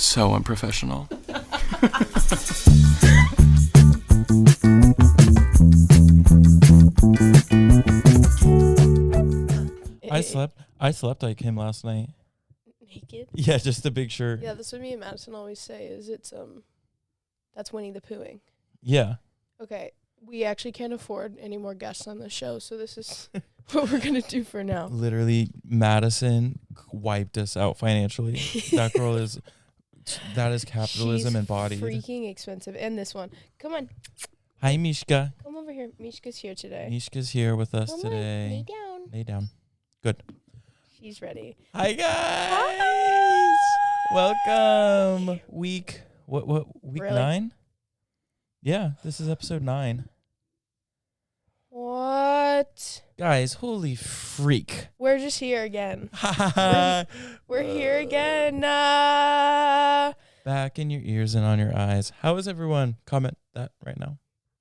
So unprofessional. I slept like him last night. Naked? Yeah, just a big shirt. Yeah, that's what me and Madison always say is that's Winnie the Poohing. Yeah. Okay, we actually can't afford any more guests on the show, so this is what we're going to do for now. Literally, Madison wiped us out financially. That girl that is capitalism She's embodied. Freaking expensive. And this one. Come on. Hi, Mishka. Come over here. Mishka's here today. Mishka's here with us Come today. On, lay down. Lay down. Good. She's ready. Hi, guys. Hi. Welcome. Week week Really? 9? Yeah, this is episode 9. What? Guys, holy freak. We're just here again. we're here again. Back in your ears and on your eyes. How is everyone? Comment that right now.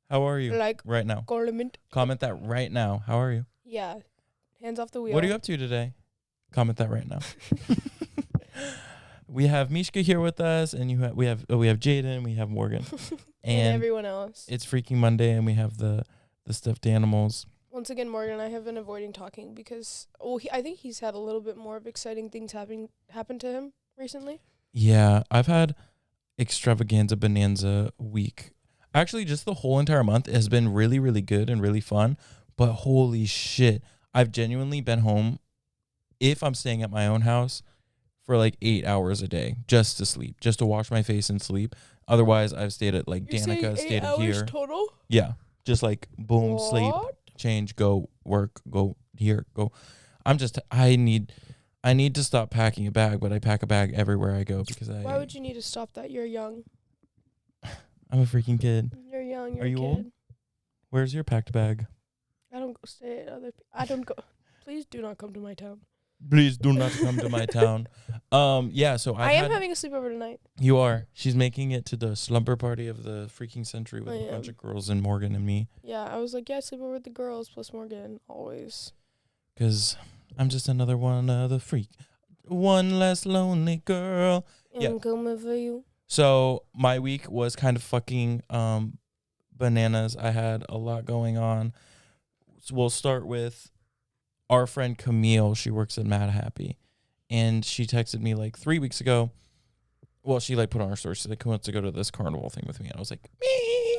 How are you? Like right now. Comment that right now. How are you? Yeah. Hands off the wheel. What are you up to today? Comment that right now. We have Mishka here with us, and we have Jaden, we have Morgan, and everyone else. It's freaking Monday, and we have the stuffed animals. Once again, Morgan and I have been avoiding talking because I think he's had a little bit more of exciting things happen to him recently. Yeah, I've had extravaganza bonanza week. Actually, just the whole entire month has been really, really good and really fun. But holy shit, I've genuinely been home, if I'm staying at my own house, for like 8 hours a day just to sleep, just to wash my face and sleep. Otherwise, I've stayed at like Danica, stayed at here. Total? Yeah, just like boom, What? sleep, change, go work, go here, go. I need to stop packing a bag, but I pack a bag everywhere I go because Why would you need to stop that? You're young. I'm a freaking kid. You're young. You're Are you a kid. old? Where's your packed bag? I don't go stay at other. I don't go. Please do not come to my town. Please do not come to my town. Yeah, so I am having a sleepover tonight. You are. She's making it to the slumber party of the freaking century with a bunch of girls and Morgan and me. Yeah, I was like, yeah, sleepover with the girls plus Morgan, always. Because I'm just another one of the freak. One less lonely girl. I'm coming for you. So my week was kind of fucking bananas. I had a lot going on. So we'll start with our friend Camille. She works at Mad Happy. And she texted me like 3 weeks ago. Well, she like put on her story. She's like, who wants to go to this carnival thing with me? And I was like, me.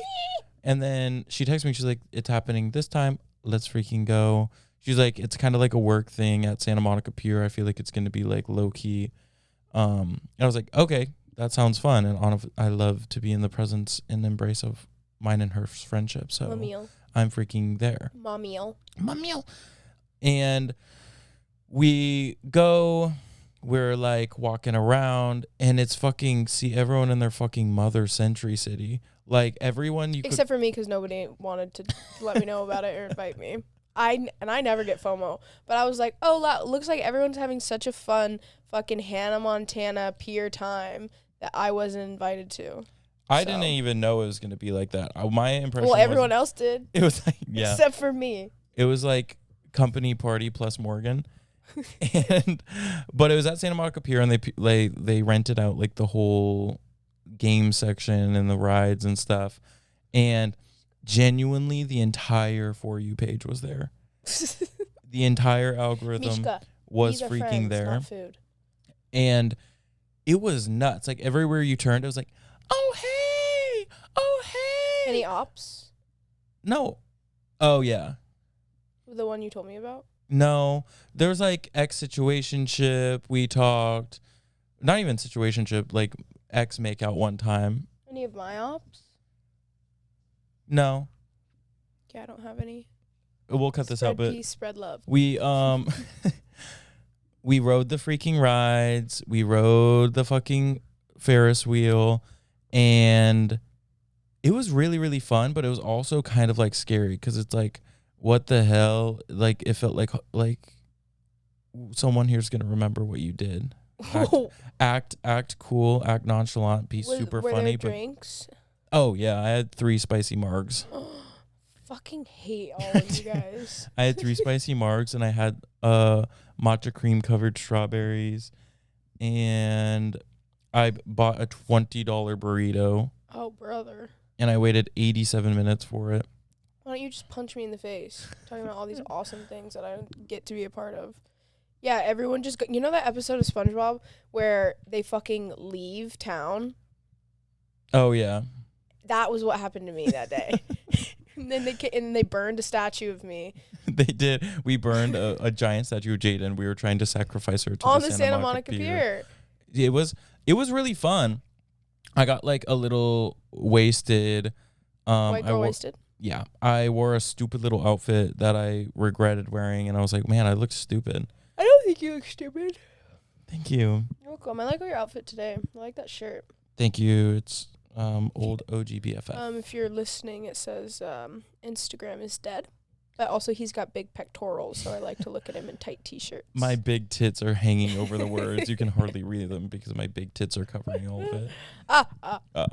And then she texted me. She's like, it's happening this time. Let's freaking go. She's like, it's kind of like a work thing at Santa Monica Pier. I feel like it's going to be like low key. And I was like, okay, that sounds fun. And I love to be in the presence and embrace of mine and her friendship. So Mamil. I'm freaking there. Mamil. And we go, we're like walking around, and it's fucking see everyone in their fucking mother century city. Like everyone except for me, because nobody wanted to let me know about it or invite me. I never get FOMO, but I was like, oh, looks like everyone's having such a fun fucking Hannah Montana Pier time that I wasn't invited to. I didn't even know it was gonna be like that. My impression. Well, everyone else did. It was like except for me. It was like company party plus Morgan, but it was at Santa Monica Pier, and they rented out like the whole game section and the rides and stuff, and genuinely the entire For You page was there. The entire algorithm Mishka, was freaking friends, there, not food. And it was nuts. Like everywhere you turned, it was like, oh hey. Any ops? No. Oh yeah. The one you told me about? No. There's like ex-situationship. We talked. Not even situationship, like ex makeout one time. Any of my ops? No. Yeah, I don't have any. We'll cut this out, but peace, spread love. We we rode the freaking rides. We rode the fucking Ferris wheel, and it was really, really fun, but it was also kind of like scary because it's like, what the hell? Like it felt like someone here's gonna remember what you did. Act cool, act nonchalant, be super were funny. There drinks? Oh yeah, I had 3 spicy margs. Fucking hate all of you guys. I had 3 spicy margs, and I had matcha cream covered strawberries, and I bought a $20 burrito Oh, brother. and I waited 87 minutes for it. Why don't you just punch me in the face? Talking about all these awesome things that I don't get to be a part of. Yeah, everyone just you know that episode of SpongeBob where they fucking leave town? Oh yeah. That was what happened to me that day. And then they burned a statue of me. They did. We burned a giant statue of Jaden. We were trying to sacrifice her to on the Santa Monica Pier. It was really fun. I got like a little wasted. White girl wasted? Yeah. I wore a stupid little outfit that I regretted wearing, and I was like, man, I looked stupid. I don't think you look stupid. Thank you. You're welcome. I like your outfit today. I like that shirt. Thank you. It's old OG BFF. If you're listening, it says Instagram is dead. But also he's got big pectorals, so I like to look at him in tight t-shirts. My big tits are hanging over the words. You can hardly read them because my big tits are covering all of it.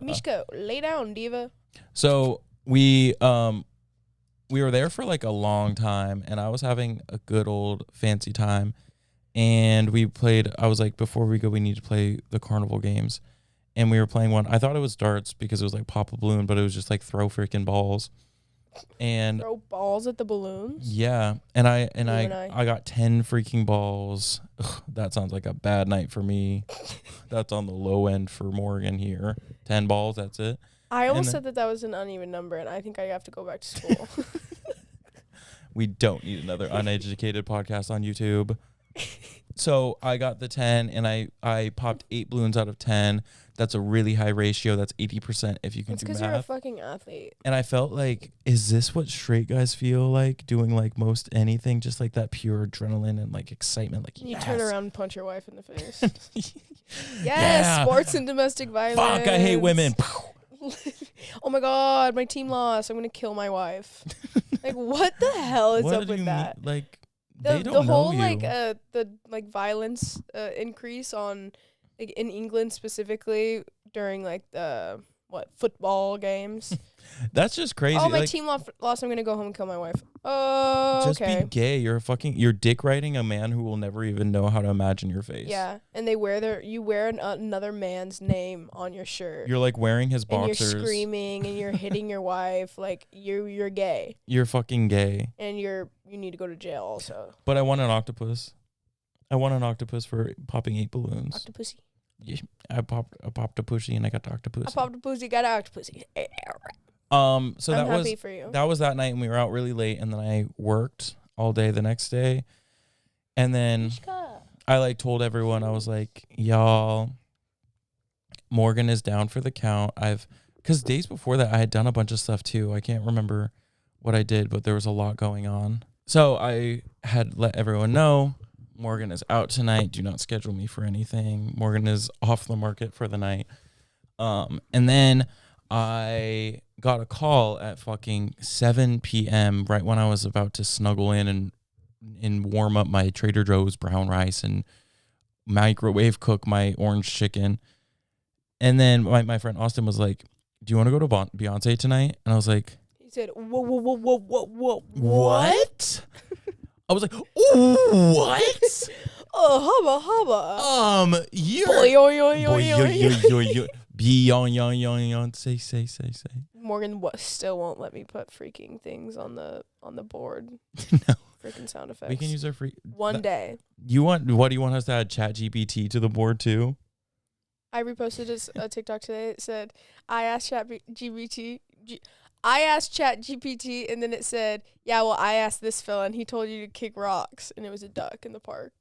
Mishko, lay down, diva. So we were there for like a long time, and I was having a good old fancy time. And we played, I was like, before we go, we need to play the Carnival games. And we were playing one. I thought it was darts because it was like pop a balloon, but it was just like throw freaking balls. And throw balls at the balloons? Yeah. And I got 10 freaking balls. Ugh, that sounds like a bad night for me. That's on the low end for Morgan here. 10 balls, that's it. I almost said that was an uneven number, and I think I have to go back to school. We don't need another uneducated podcast on YouTube. So I got the 10, and I popped 8 balloons out of 10. That's a really high ratio. That's 80% if you can do math. It's because you're a fucking athlete. And I felt like, is this what straight guys feel like doing like most anything? Just like that pure adrenaline and like excitement. Like you yes. turn around and punch your wife in the face. Yes, yeah. Sports and domestic violence. Fuck, I hate women. Oh my god, my team lost. I'm gonna kill my wife. Like, what the hell is up with that? Like, they don't know the whole you. like the like violence increase on like in England specifically during like the football games. That's just crazy. Oh, my team lost. I'm gonna go home and kill my wife. Oh, just okay. be gay. You're dick riding a man who will never even know how to imagine your face. Yeah, and you wear another man's name on your shirt. You're like wearing his boxers. And you're screaming and you're hitting your wife. Like you're gay. You're fucking gay. And you need to go to jail also. But I want an octopus. I want an octopus for popping 8 balloons. Octopussy. Yeah, I popped a pussy and I got the octopus. I popped a pussy, got an octopussy. So I'm happy for you. That was that night, and we were out really late, and then I worked all day the next day, and then I like told everyone, I was like, y'all, Morgan is down for the count. Because days before that I had done a bunch of stuff too. I can't remember what I did, but there was a lot going on. So I had let everyone know Morgan is out tonight. Do not schedule me for anything. Morgan is off the market for the night. And then I got a call at fucking 7 p.m. right when I was about to snuggle in and warm up my Trader Joe's brown rice and microwave cook my orange chicken. And then my friend Austin was like, do you want to go to Beyonce tonight? And I was like, he said, whoa, what? I was like, ooh, what? Hubba. You're say. Morgan still won't let me put freaking things on the board. No. Freaking sound effects. We can use our free one day. What do you want us to add ChatGPT to the board too? I reposted a TikTok today. It said, I asked ChatGPT, and then it said, yeah, well, I asked this fella, and he told you to kick rocks, and it was a duck in the park.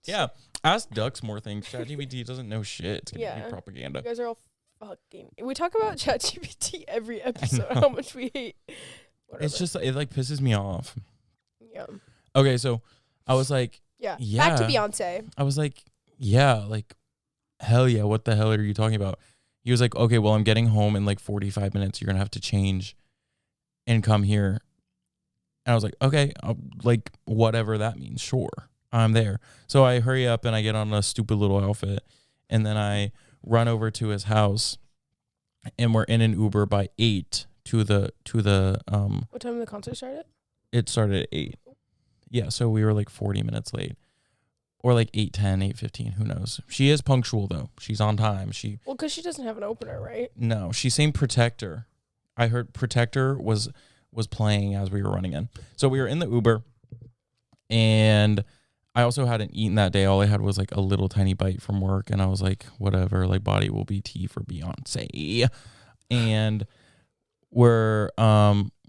Yeah, ask ducks more things. ChatGPT doesn't know shit. It's gonna be propaganda. You guys are all fucking. We talk about ChatGPT every episode. How much we hate. Whatever. It's just it like pisses me off. Yeah. Okay, so I was like, yeah. Back to Beyonce. I was like, yeah, like, hell yeah. What the hell are you talking about? He was like, okay, well, I'm getting home in like 45 minutes. You're gonna have to change and come here. And I was like, okay, like whatever that means. Sure. I'm there. So I hurry up and I get on a stupid little outfit, and then I run over to his house, and we're in an Uber by 8 to the What time did the concert start at? It started at 8. Yeah, so we were like 40 minutes late. or like 8:10, 8:15. Who knows? She is punctual though. She's on time. Well, because she doesn't have an opener, right? No, she's saying Protector. I heard Protector was playing as we were running in. So we were in the Uber, and I also hadn't eaten that day. All I had was like a little tiny bite from work, and I was like, whatever, like body will be tea for Beyonce. And we're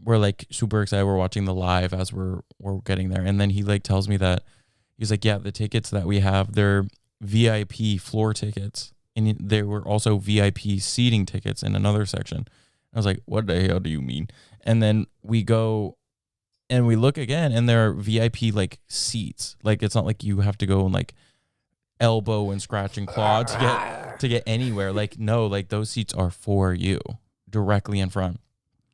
like super excited. We're watching the live as we're getting there. And then he like tells me that he's like, yeah, the tickets that we have, they're VIP floor tickets. And there were also VIP seating tickets in another section. I was like, what the hell do you mean? And then we go and we look again, and there are VIP like seats. Like it's not like you have to go and like elbow and scratch and claw to get anywhere. Like no, like those seats are for you directly in front.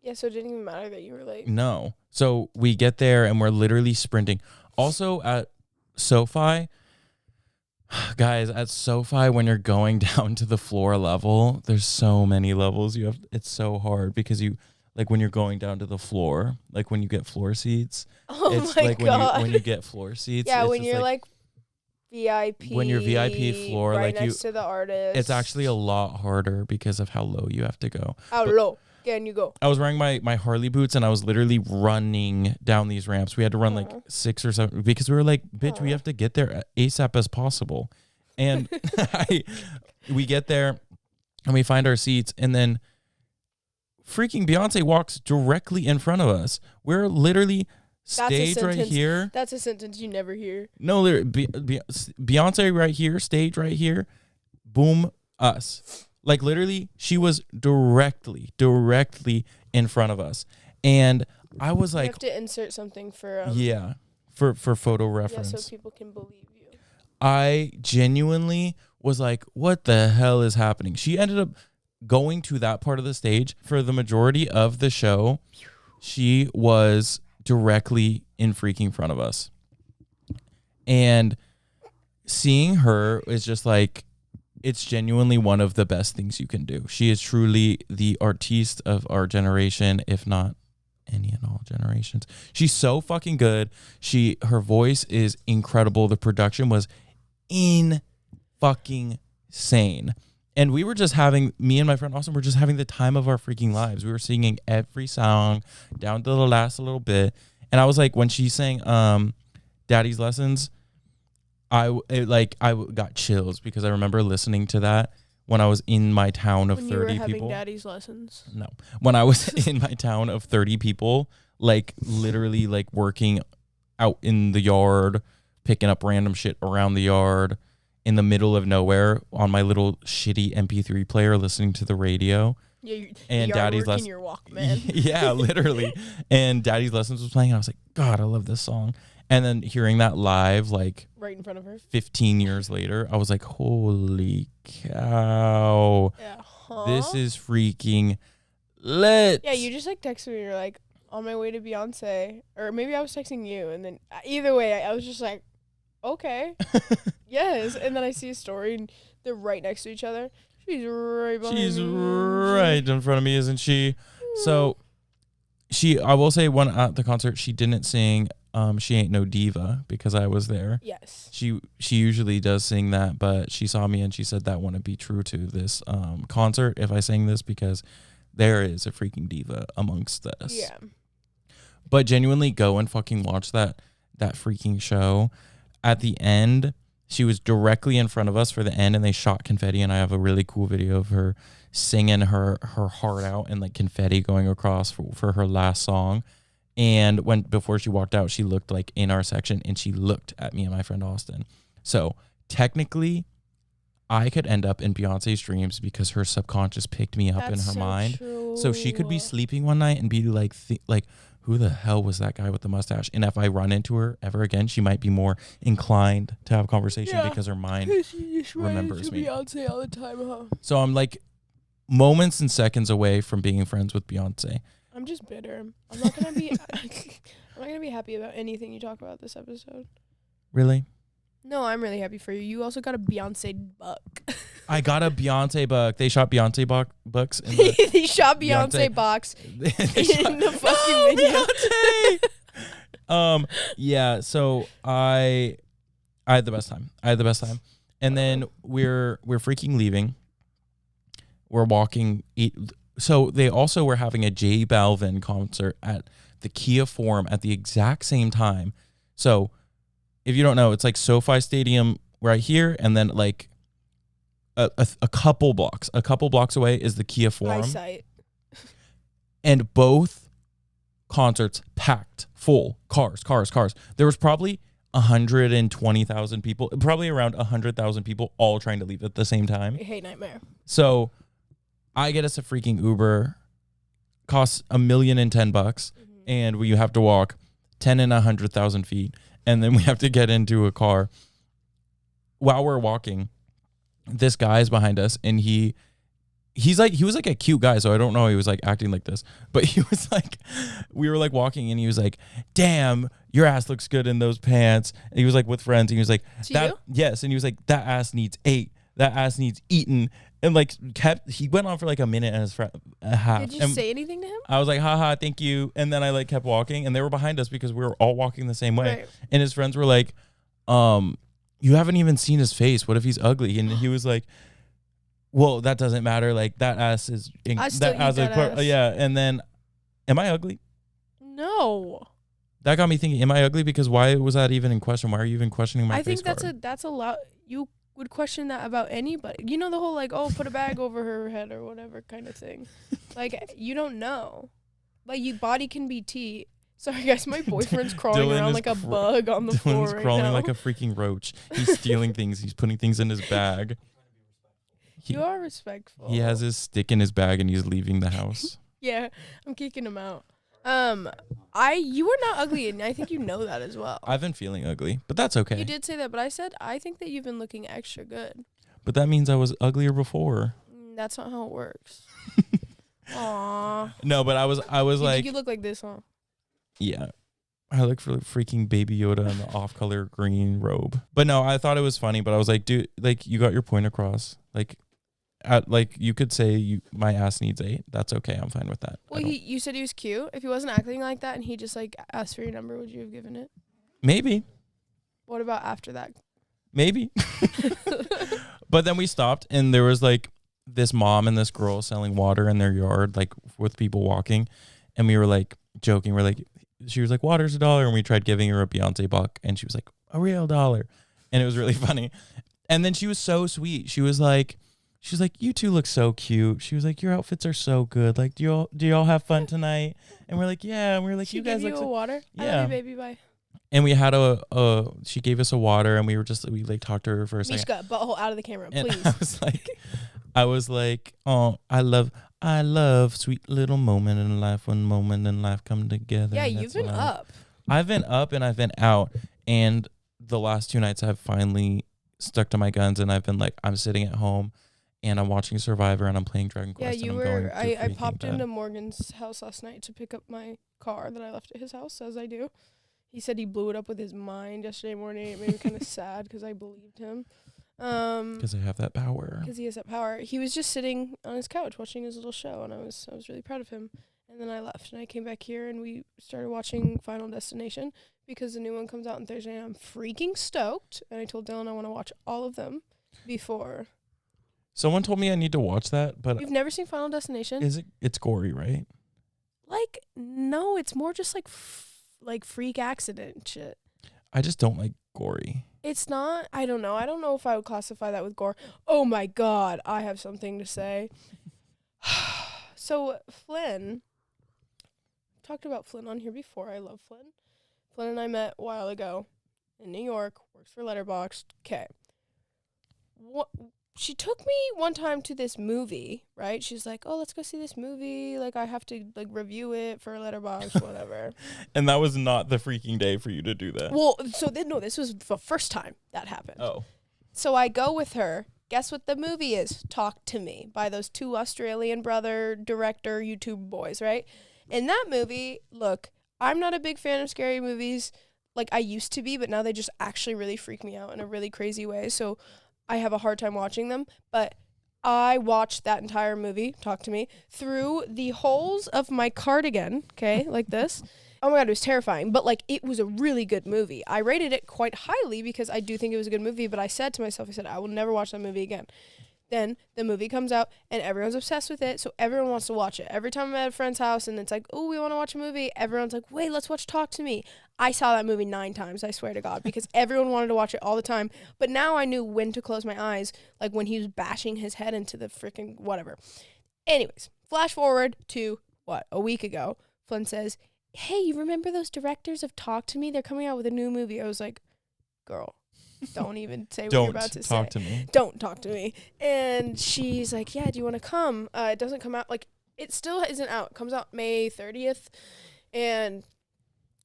Yeah, so it didn't even matter that you were late. No. So we get there and we're literally sprinting. Also at SoFi, guys, at SoFi, when you're going down to the floor level, there's so many levels. It's so hard because you like when you're going down to the floor, like when you get floor seats. Oh it's my like God. when you get floor seats. Yeah, it's when you're like VIP. When you're VIP floor, right like next to the artist. it's actually a lot harder because of how low you have to go. How low can you go? I was wearing my Harley boots and I was literally running down these ramps. We had to run like 6 or 7 because we were like, bitch, we have to get there ASAP as possible. And we get there and we find our seats, and then freaking Beyonce walks directly in front of us. We're literally stage right here. That's a sentence you never hear. No, literally, Beyonce right here, stage right here, boom, us. Like literally, she was directly in front of us. And I was like, you have to insert something for for photo reference. Yeah, so people can believe you. I genuinely was like, what the hell is happening? She ended up going to that part of the stage for the majority of the show. She was directly in freaking front of us. And seeing her is just like, it's genuinely one of the best things you can do. She is truly the artiste of our generation, if not any and all generations. She's so fucking good. Her voice is incredible. The production was fucking sane. And we were just me and my friend Austin were just having the time of our freaking lives. We were singing every song down to the last little bit. And I was like, when she sang Daddy's Lessons, I got chills because I remember listening to that when I was in my town of 30 people. When you were having Daddy's Lessons? No. When I was in my town of 30 people, like literally like working out in the yard, picking up random shit around the yard in the middle of nowhere on my little shitty MP3 player listening to the radio. Yeah, and Daddy's Lessons. Your Walkman. Yeah, literally. And Daddy's Lessons was playing, and I was like, God, I love this song. And then hearing that live, like right in front of her, 15 years later, I was like, holy cow. Yeah, this is freaking lit. Yeah, you just like texted me, you're like, on my way to Beyonce. Or maybe I was texting you, and then either way, I was just like, okay. Yes. And then I see a story, and they're right next to each other. She's right behind me. She's right in front of me, isn't she? So I will say, when at the concert, she didn't sing She Ain't No Diva because I was there. Yes. She usually does sing that, but she saw me and she said that wouldn't be true to this concert if I sang this because there is a freaking diva amongst us. Yeah. But genuinely go and fucking watch that freaking show. At the end, she was directly in front of us for the end, and they shot confetti, and I have a really cool video of her singing her heart out and like confetti going across for her last song. And before she walked out, she looked like in our section, and she looked at me and my friend Austin. So technically, I could end up in Beyonce's dreams because her subconscious picked me up in her mind. True. So she could be sleeping one night and be like, who the hell was that guy with the mustache? And if I run into her ever again, she might be more inclined to have a conversation because her mind remembers me. Beyonce all the time, huh? So I'm like moments and seconds away from being friends with Beyonce. I'm just bitter. I'm not gonna be. I'm not gonna be happy about anything you talk about this episode. Really? No, I'm really happy for you. You also got a Beyonce buck. I got a Beyonce buck. They shot Beyonce bucks. They shot Beyonce box in the fucking video. Yeah. So I I had the best time. And then we're freaking leaving. We're walking. So they also were having a J Balvin concert at the Kia Forum at the exact same time. So if you don't know, it's like SoFi Stadium right here, and then like a couple blocks away is the Kia Forum. Eyesight. And both concerts packed, full, cars. There was probably 120,000 people, probably around 100,000 people, all trying to leave at the same time. Hey, nightmare. So I get us a freaking Uber, costs $1,010,000, and we have to walk 10 and 100,000 feet, and then we have to get into a car. While we're walking, this guy's behind us, and he was like a cute guy, so I don't know he was like acting like this, but he was like, we were like walking, and he was like, damn, your ass looks good in those pants. And he was like with friends, and he was like, yes, and he was like, that ass needs ate, that ass needs eaten, and like he went on for like a minute and a half. Did you say anything to him? I was like, haha, thank you, and then I like kept walking, and they were behind us because we were all walking the same way, right. And his friends were like, you haven't even seen his face, what if he's ugly? And he was like, well, that doesn't matter. Like that ass is ass. Yeah. And then, am I ugly? No. That got me thinking. Am I ugly? Because why was that even in question? Why are you even questioning my face? I think that's a lot. You would question that about anybody. You know the whole like, oh, put a bag over her head or whatever kind of thing. Like you don't know. Like body can be tea. Sorry guys, my boyfriend's crawling around like a bug on the floor right now. Dylan's crawling like a freaking roach. He's stealing things. He's putting things in his bag. You are respectful. He has his stick in his bag and he's leaving the house. Yeah, I'm kicking him out. You were not ugly, and I think you know that as well. I've been feeling ugly, but that's okay. You did say that, but I said I think that you've been looking extra good. But that means I was uglier before. That's not how it works. Aww. No, but I was like, you look like this, huh? Yeah. I look for freaking Baby Yoda in the off-color green robe. But no, I thought it was funny, but I was like, dude, like, you got your point across. Like, you could say my ass needs 8. That's okay. I'm fine with that. Well, you said he was cute. If he wasn't acting like that and he just, like, asked for your number, would you have given it? Maybe. What about after that? Maybe. But then we stopped, and there was, like, this mom and this girl selling water in their yard, like, with people walking. And we were, like, joking. We're like, she was like, water's $1, and we tried giving her a Beyonce buck, and she was like, a real $1, and it was really funny. And then she was so sweet. She was like, you two look so cute. She was like, your outfits are so good. Like, do y'all have fun tonight? And we're like, yeah. And we're like, you guys look so water. Yeah. I love you, baby. Bye. And we had she gave us a water, and we like talked to her for a second. Mishka, butthole out of the camera, and please. I was like, oh, I love sweet little moment in life when moment in life come together. Yeah, you've been up. I've been up and I've been out. And the last 2 nights I've finally stuck to my guns, and I've been like, I'm sitting at home and I'm watching Survivor and I'm playing Dragon Quest. Yeah, I popped into Morgan's house last night to pick up my car that I left at his house, as I do. He said he blew it up with his mind yesterday morning. It made me kind of sad because I believed him. Because I have that power. Because he has that power. He was just sitting on his couch watching his little show, and I was really proud of him. And then I left, and I came back here, and we started watching Final Destination because the new one comes out on Thursday, and I'm freaking stoked. And I told Dylan I want to watch all of them before. Someone told me I need to watch that, but you've never seen Final Destination? It's gory, right? Like, no, it's more just like freak accident shit. I just don't like gory. It's not, I don't know. I don't know if I would classify that with gore. Oh my God, I have something to say. So Flynn, talked about Flynn on here before. I love Flynn. Flynn and I met a while ago in New York, works for Letterboxd. Okay. She took me one time to this movie, right? She's like, oh, let's go see this movie. Like, I have to, like, review it for Letterboxd, whatever. And that was not the freaking day for you to do that. Well, this was the first time that happened. Oh. So I go with her. Guess what the movie is? Talk to Me, by those 2 Australian brother director YouTube boys, right? In that movie, look, I'm not a big fan of scary movies. Like, I used to be, but now they just actually really freak me out in a really crazy way. So I have a hard time watching them, but I watched that entire movie, Talk to Me, through the holes of my cardigan, okay, like this, Oh my God, it was terrifying. But, like, it was a really good movie. I rated it quite highly because I do think it was a good movie. But I said to myself, I will never watch that movie again. Then the movie comes out and everyone's obsessed with it, so everyone wants to watch it. Every time I'm at a friend's house and it's like, oh, we want to watch a movie, everyone's like, wait, let's watch Talk to Me. I saw that movie 9 times, I swear to God, because everyone wanted to watch it all the time. But now I knew when to close my eyes, like when he was bashing his head into the freaking whatever. Anyways, flash forward to, a week ago, Flynn says, hey, you remember those directors of Talk to Me? They're coming out with a new movie. I was like, girl. Don't even say what you're about to say. Don't talk to me. Don't talk to me. And she's like, yeah, do you want to come? It doesn't come out, like, it still isn't out. It comes out May 30th. And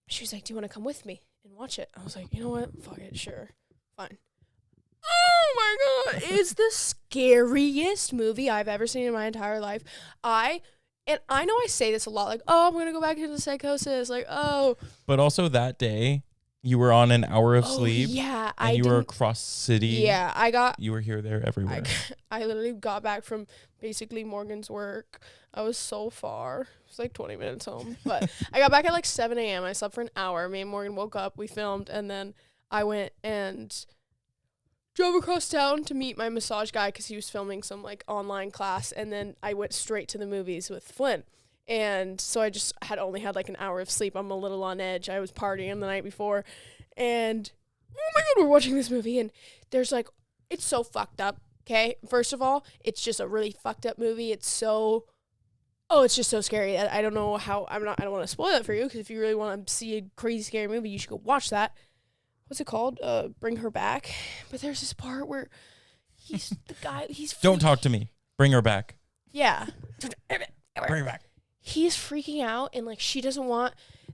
she's like, do you want to come with me and watch it? I was like, you know what? Fuck it. Sure. Fine. Oh my God. It's the scariest movie I've ever seen in my entire life. And I know I say this a lot, like, oh, I'm going to go back into psychosis. Like, oh. But also that day, you were on an hour of sleep. Yeah, and you were across city. Yeah, You were here, there, everywhere. I literally got back from basically Morgan's work. I was so far. It was like 20 minutes home. But I got back at like 7 a.m. I slept for an hour. Me and Morgan woke up. We filmed. And then I went and drove across town to meet my massage guy because he was filming some like online class. And then I went straight to the movies with Flynn. And so I just had only had like an hour of sleep. I'm a little on edge. I was partying the night before. And, oh my God, we're watching this movie. And there's like, it's so fucked up, okay? First of all, it's just a really fucked up movie. It's just so scary. I don't know how, I don't want to spoil it for you. Because if you really want to see a crazy scary movie, you should go watch that. What's it called? Bring Her Back. But there's this part where he's the guy, Don't talk to me. Bring her back. Yeah. Bring her back. He's freaking out and like she doesn't want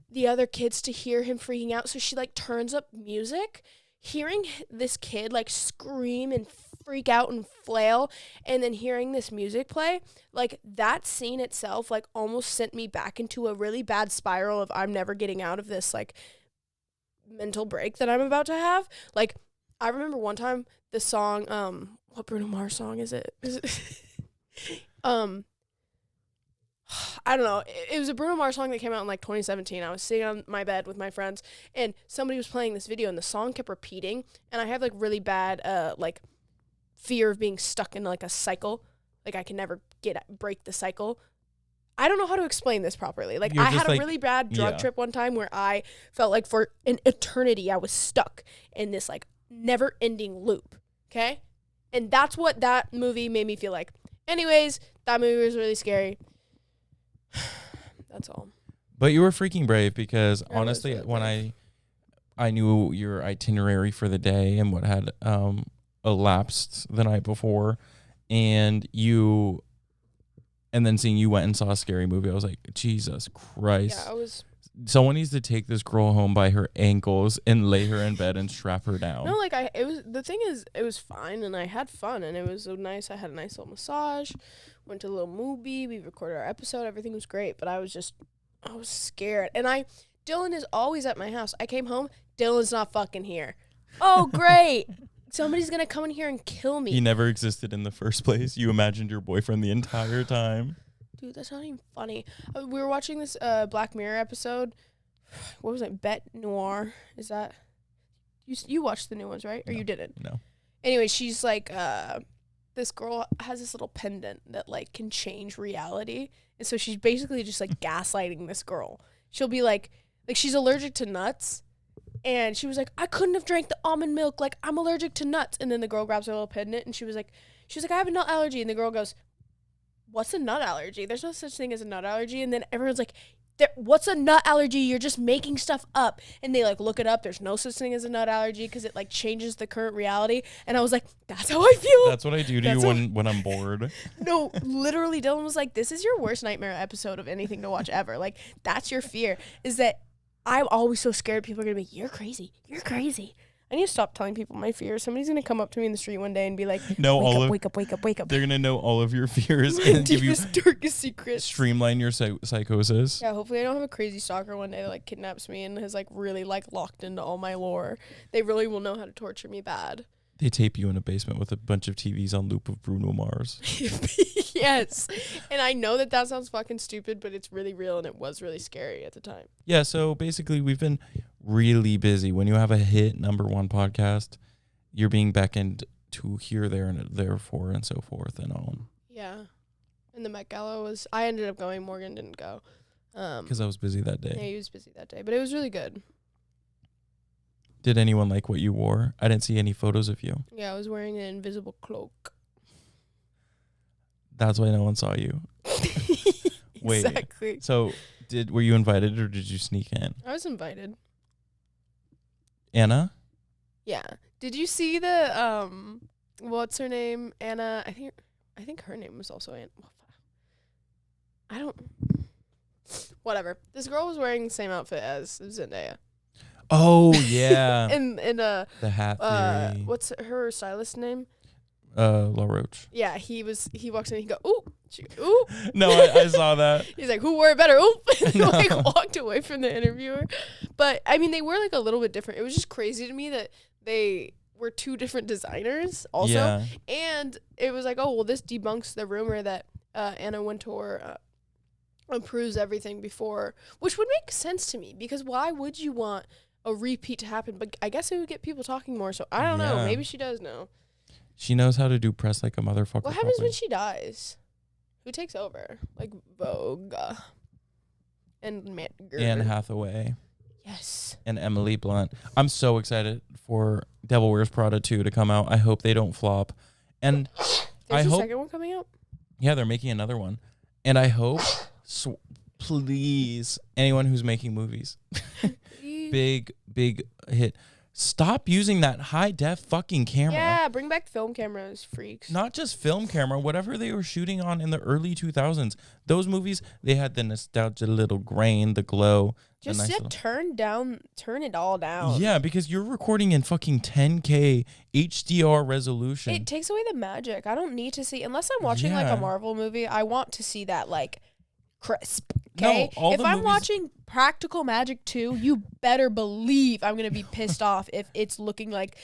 the other kids to hear him freaking out, so she like turns up music. Hearing this kid like scream and freak out and flail, and then hearing this music play, like that scene itself like almost sent me back into a really bad spiral of I'm never getting out of this like mental break that I'm about to have. Like I remember one time the song what Bruno Mars song is it? I don't know. It was a Bruno Mars song that came out in like 2017. I was sitting on my bed with my friends and somebody was playing this video and the song kept repeating. And I have like really bad like fear of being stuck in like a cycle. Like I can never break the cycle. I don't know how to explain this properly. Like I had a really bad drug trip one time where I felt like for an eternity I was stuck in this like never ending loop. Okay. And that's what that movie made me feel like. Anyways, that movie was really scary. That's all. But you were freaking brave because honestly, really when I knew your itinerary for the day and what had elapsed the night before, and then seeing you went and saw a scary movie, I was like, Jesus Christ. Yeah, someone needs to take this girl home by her ankles and lay her in bed and strap her down. No, like it was fine and I had fun and it was so nice. I had a nice little massage, went to a little movie, we recorded our episode, everything was great, but I was scared. And Dylan is always at my house. I came home, Dylan's not fucking here. Oh, great. Somebody's going to come in here and kill me. He never existed in the first place. You imagined your boyfriend the entire time. Dude, that's not even funny. We were watching this Black Mirror episode. What was it? Bête Noire. Is that... You watched the new ones, right? Or you didn't? No. Anyway, she's like... this girl has this little pendant that, like, can change reality. And so she's basically just, like, gaslighting this girl. She'll be like, she's allergic to nuts. And she was like, I couldn't have drank the almond milk. Like, I'm allergic to nuts. And then the girl grabs her little pendant and she was like, I have a nut allergy. And the girl goes, what's a nut allergy? There's no such thing as a nut allergy. And then everyone's like, what's a nut allergy? You're just making stuff up. And they like look it up. There's no such thing as a nut allergy because it like changes the current reality. And I was like, that's how I feel. That's what I do to you when I'm bored. No, literally Dylan was like, this is your worst nightmare episode of anything to watch ever. Like that's your fear, is that I'm always so scared people are going to be, you're crazy. You're crazy. I need to stop telling people my fears. Somebody's going to come up to me in the street one day and be like, wake up. They're going to know all of your fears and give you darkest secrets. Streamline your psychosis. Yeah, hopefully I don't have a crazy stalker one day that like kidnaps me and has like really like locked into all my lore. They really will know how to torture me bad. They tape you in a basement with a bunch of TVs on loop of Bruno Mars. Yes. And I know that sounds fucking stupid, but it's really real, and it was really scary at the time. Yeah, so basically we've been really busy. When you have a hit #1 podcast, you're being beckoned to here, there, and therefore, and so forth and on. Yeah. And the Met Gala I ended up going. Morgan didn't go. Because I was busy that day. Yeah, he was busy that day, but it was really good. Did anyone like what you wore? I didn't see any photos of you. Yeah, I was wearing an invisible cloak. That's why no one saw you. Wait. Exactly. So were you invited or did you sneak in? I was invited. Anna? Yeah. Did you see the what's her name? Anna. I think her name was also Anna. I don't. Whatever. This girl was wearing the same outfit as Zendaya. Oh yeah. in the hat theory. What's her stylist name? La Roche. Yeah, he walks in and he go, ooh. She go, ooh. No, I saw that. He's like, who wore it better? Ooh. He No. like walked away from the interviewer. But I mean, they were like a little bit different. It was just crazy to me that they were two different designers also. Yeah. And it was like, oh, well, this debunks the rumor that Anna Wintour approves everything before, which would make sense to me, because why would you want a repeat to happen? But I guess it would get people talking more, so I don't know. Maybe she does know. She knows how to do press like a motherfucker. What happens when she dies? Who takes over? Like Vogue and Anne Hathaway. Yes. And Emily Blunt. I'm so excited for Devil Wears Prada 2 to come out. I hope they don't flop. And There's a second one coming out? Yeah, they're making another one. And I hope, please, anyone who's making movies, big hit, stop using that high-def fucking camera. Yeah, bring back film cameras, freaks. Not just film camera, whatever they were shooting on in the early 2000s. Those movies, they had the nostalgia, little grain, the glow. Just turn it all down. Yeah, because you're recording in fucking 10K HDR resolution. It takes away the magic. I don't need to see, unless I'm watching like a Marvel movie, I want to see that like crisp. Okay? No, if I'm watching Practical Magic 2, you better believe I'm going to be pissed off if it's looking like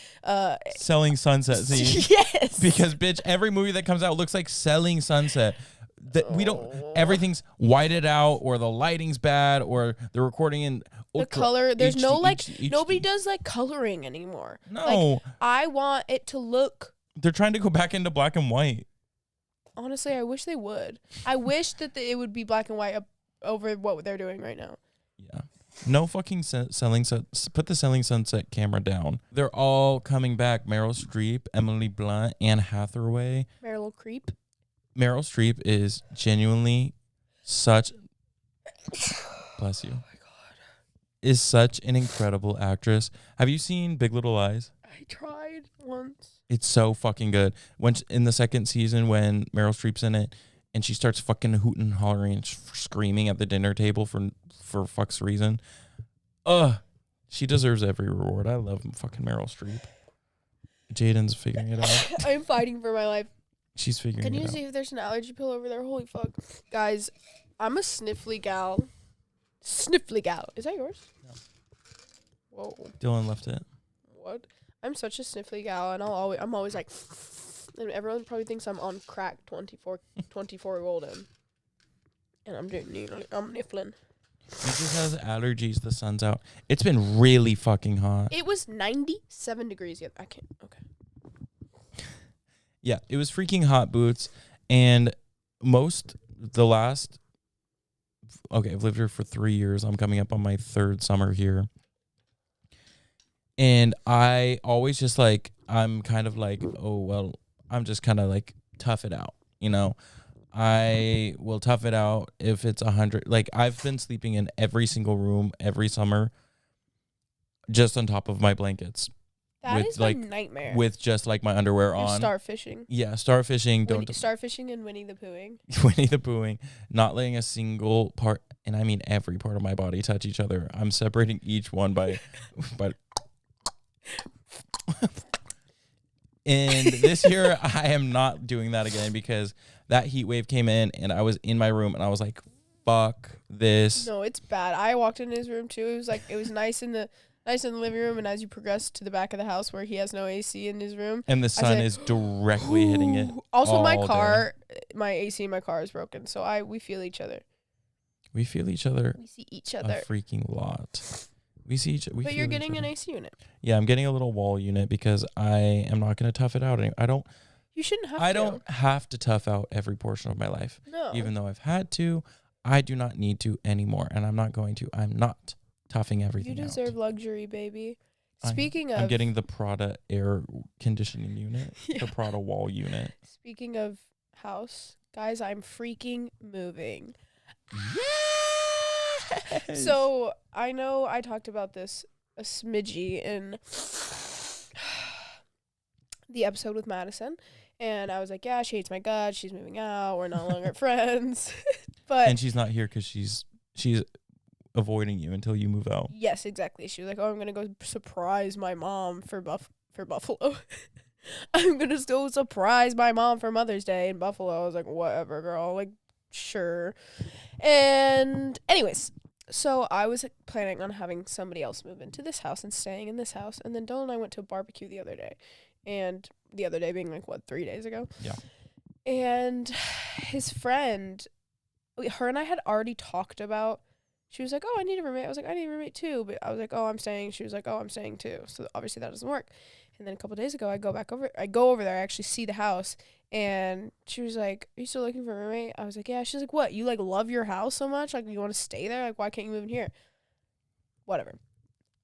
Selling Sunset scene. Yes. Because bitch, every movie that comes out looks like Selling Sunset. We don't, everything's whited out, or the lighting's bad, or they're recording in ultra the color. There's HD, no like HD. nobody does like coloring anymore. No. Like, I want it to look. They're trying to go back into black and white. Honestly, I wish they would. I wish that it would be black and white over what they're doing right now. Yeah. No fucking put the Selling Sunset camera down. They're all coming back. Meryl Streep, Emily Blunt, Anne Hathaway. Meryl Creep. Meryl Streep is genuinely such... Bless you. Oh my God. Is such an incredible actress. Have you seen Big Little Lies? I tried once. It's so fucking good. In the second season, when Meryl Streep's in it, and she starts fucking hooting and hollering and screaming at the dinner table for fuck's reason. She deserves every reward. I love fucking Meryl Streep. Jaden's figuring it out. I'm fighting for my life. She's figuring it out. Can you see if there's an allergy pill over there? Holy fuck. Guys, I'm a sniffly gal. Sniffly gal. Is that yours? No. Whoa. Dylan left it. What? I'm such a sniffly gal, and I'm always like, and everyone probably thinks I'm on crack 24 golden. And I'm niffling. He just has allergies. The sun's out. It's been really fucking hot. It was 97 degrees. I can't. Okay. Yeah, it was freaking hot, Boots. And I've lived here for 3 years. I'm coming up on my third summer here. And I always just like, I'm kind of like, oh, well, I'm just kind of like, tough it out, you know? I will tough it out if it's 100. Like, I've been sleeping in every single room every summer, just on top of my blankets. That is like, my nightmare. With just like my underwear on. Starfishing. Yeah, starfishing. Starfishing and Winnie the Poohing. Winnie the Poohing. Not letting a single part, and I mean every part of my body, touch each other. I'm separating each one by And this year, I am not doing that again, because that heat wave came in and I was in my room and I was like, fuck this. No, it's bad. I walked in his room too. It was nice in the nice in the living room, and as you progress to the back of the house where he has no AC in his room, And the sun is directly hitting it. Also, my car, my AC in my car is broken, so we feel each other. We feel each other. We see each other A freaking lot. We see each. We but feel you're each getting an other. AC unit. Yeah, I'm getting a little wall unit because I am not going to tough it out. You shouldn't have to. I don't have to tough out every portion of my life. No. Even though I've had to, I do not need to anymore, and I'm not going to. I'm not toughing everything out. You deserve luxury, baby. Speaking of... I'm getting the Prada air conditioning unit, Yeah. the Prada wall unit. Speaking of house, guys, I'm freaking moving. Yes! So, I know I talked about this a smidgy in the episode with Madison, and I was like, yeah, she hates my guts, she's moving out, we're no longer friends. And she's not here because she's avoiding you until you move out. Yes, exactly. She was like, oh, I'm going to go surprise my mom for Buffalo. I'm going to still surprise my mom for Mother's Day in Buffalo. I was like, whatever, girl. Like, sure. And anyways, so I was planning on having somebody else move into this house and staying in this house. And then Dylan and I went to a barbecue the other day. And the other day being like, 3 days ago? Yeah. And his friend, her and I had already talked about, she was like, oh, I need a roommate. I was like, I need a roommate too. But I was like, oh, I'm staying. She was like, oh, I'm staying too. So obviously that doesn't work. And then a couple of days ago, I go over there. I actually see the house. And she was like, are you still looking for a roommate? I was like, yeah. She's like, what? You like love your house so much? Like you want to stay there? Like why can't you move in here? Whatever.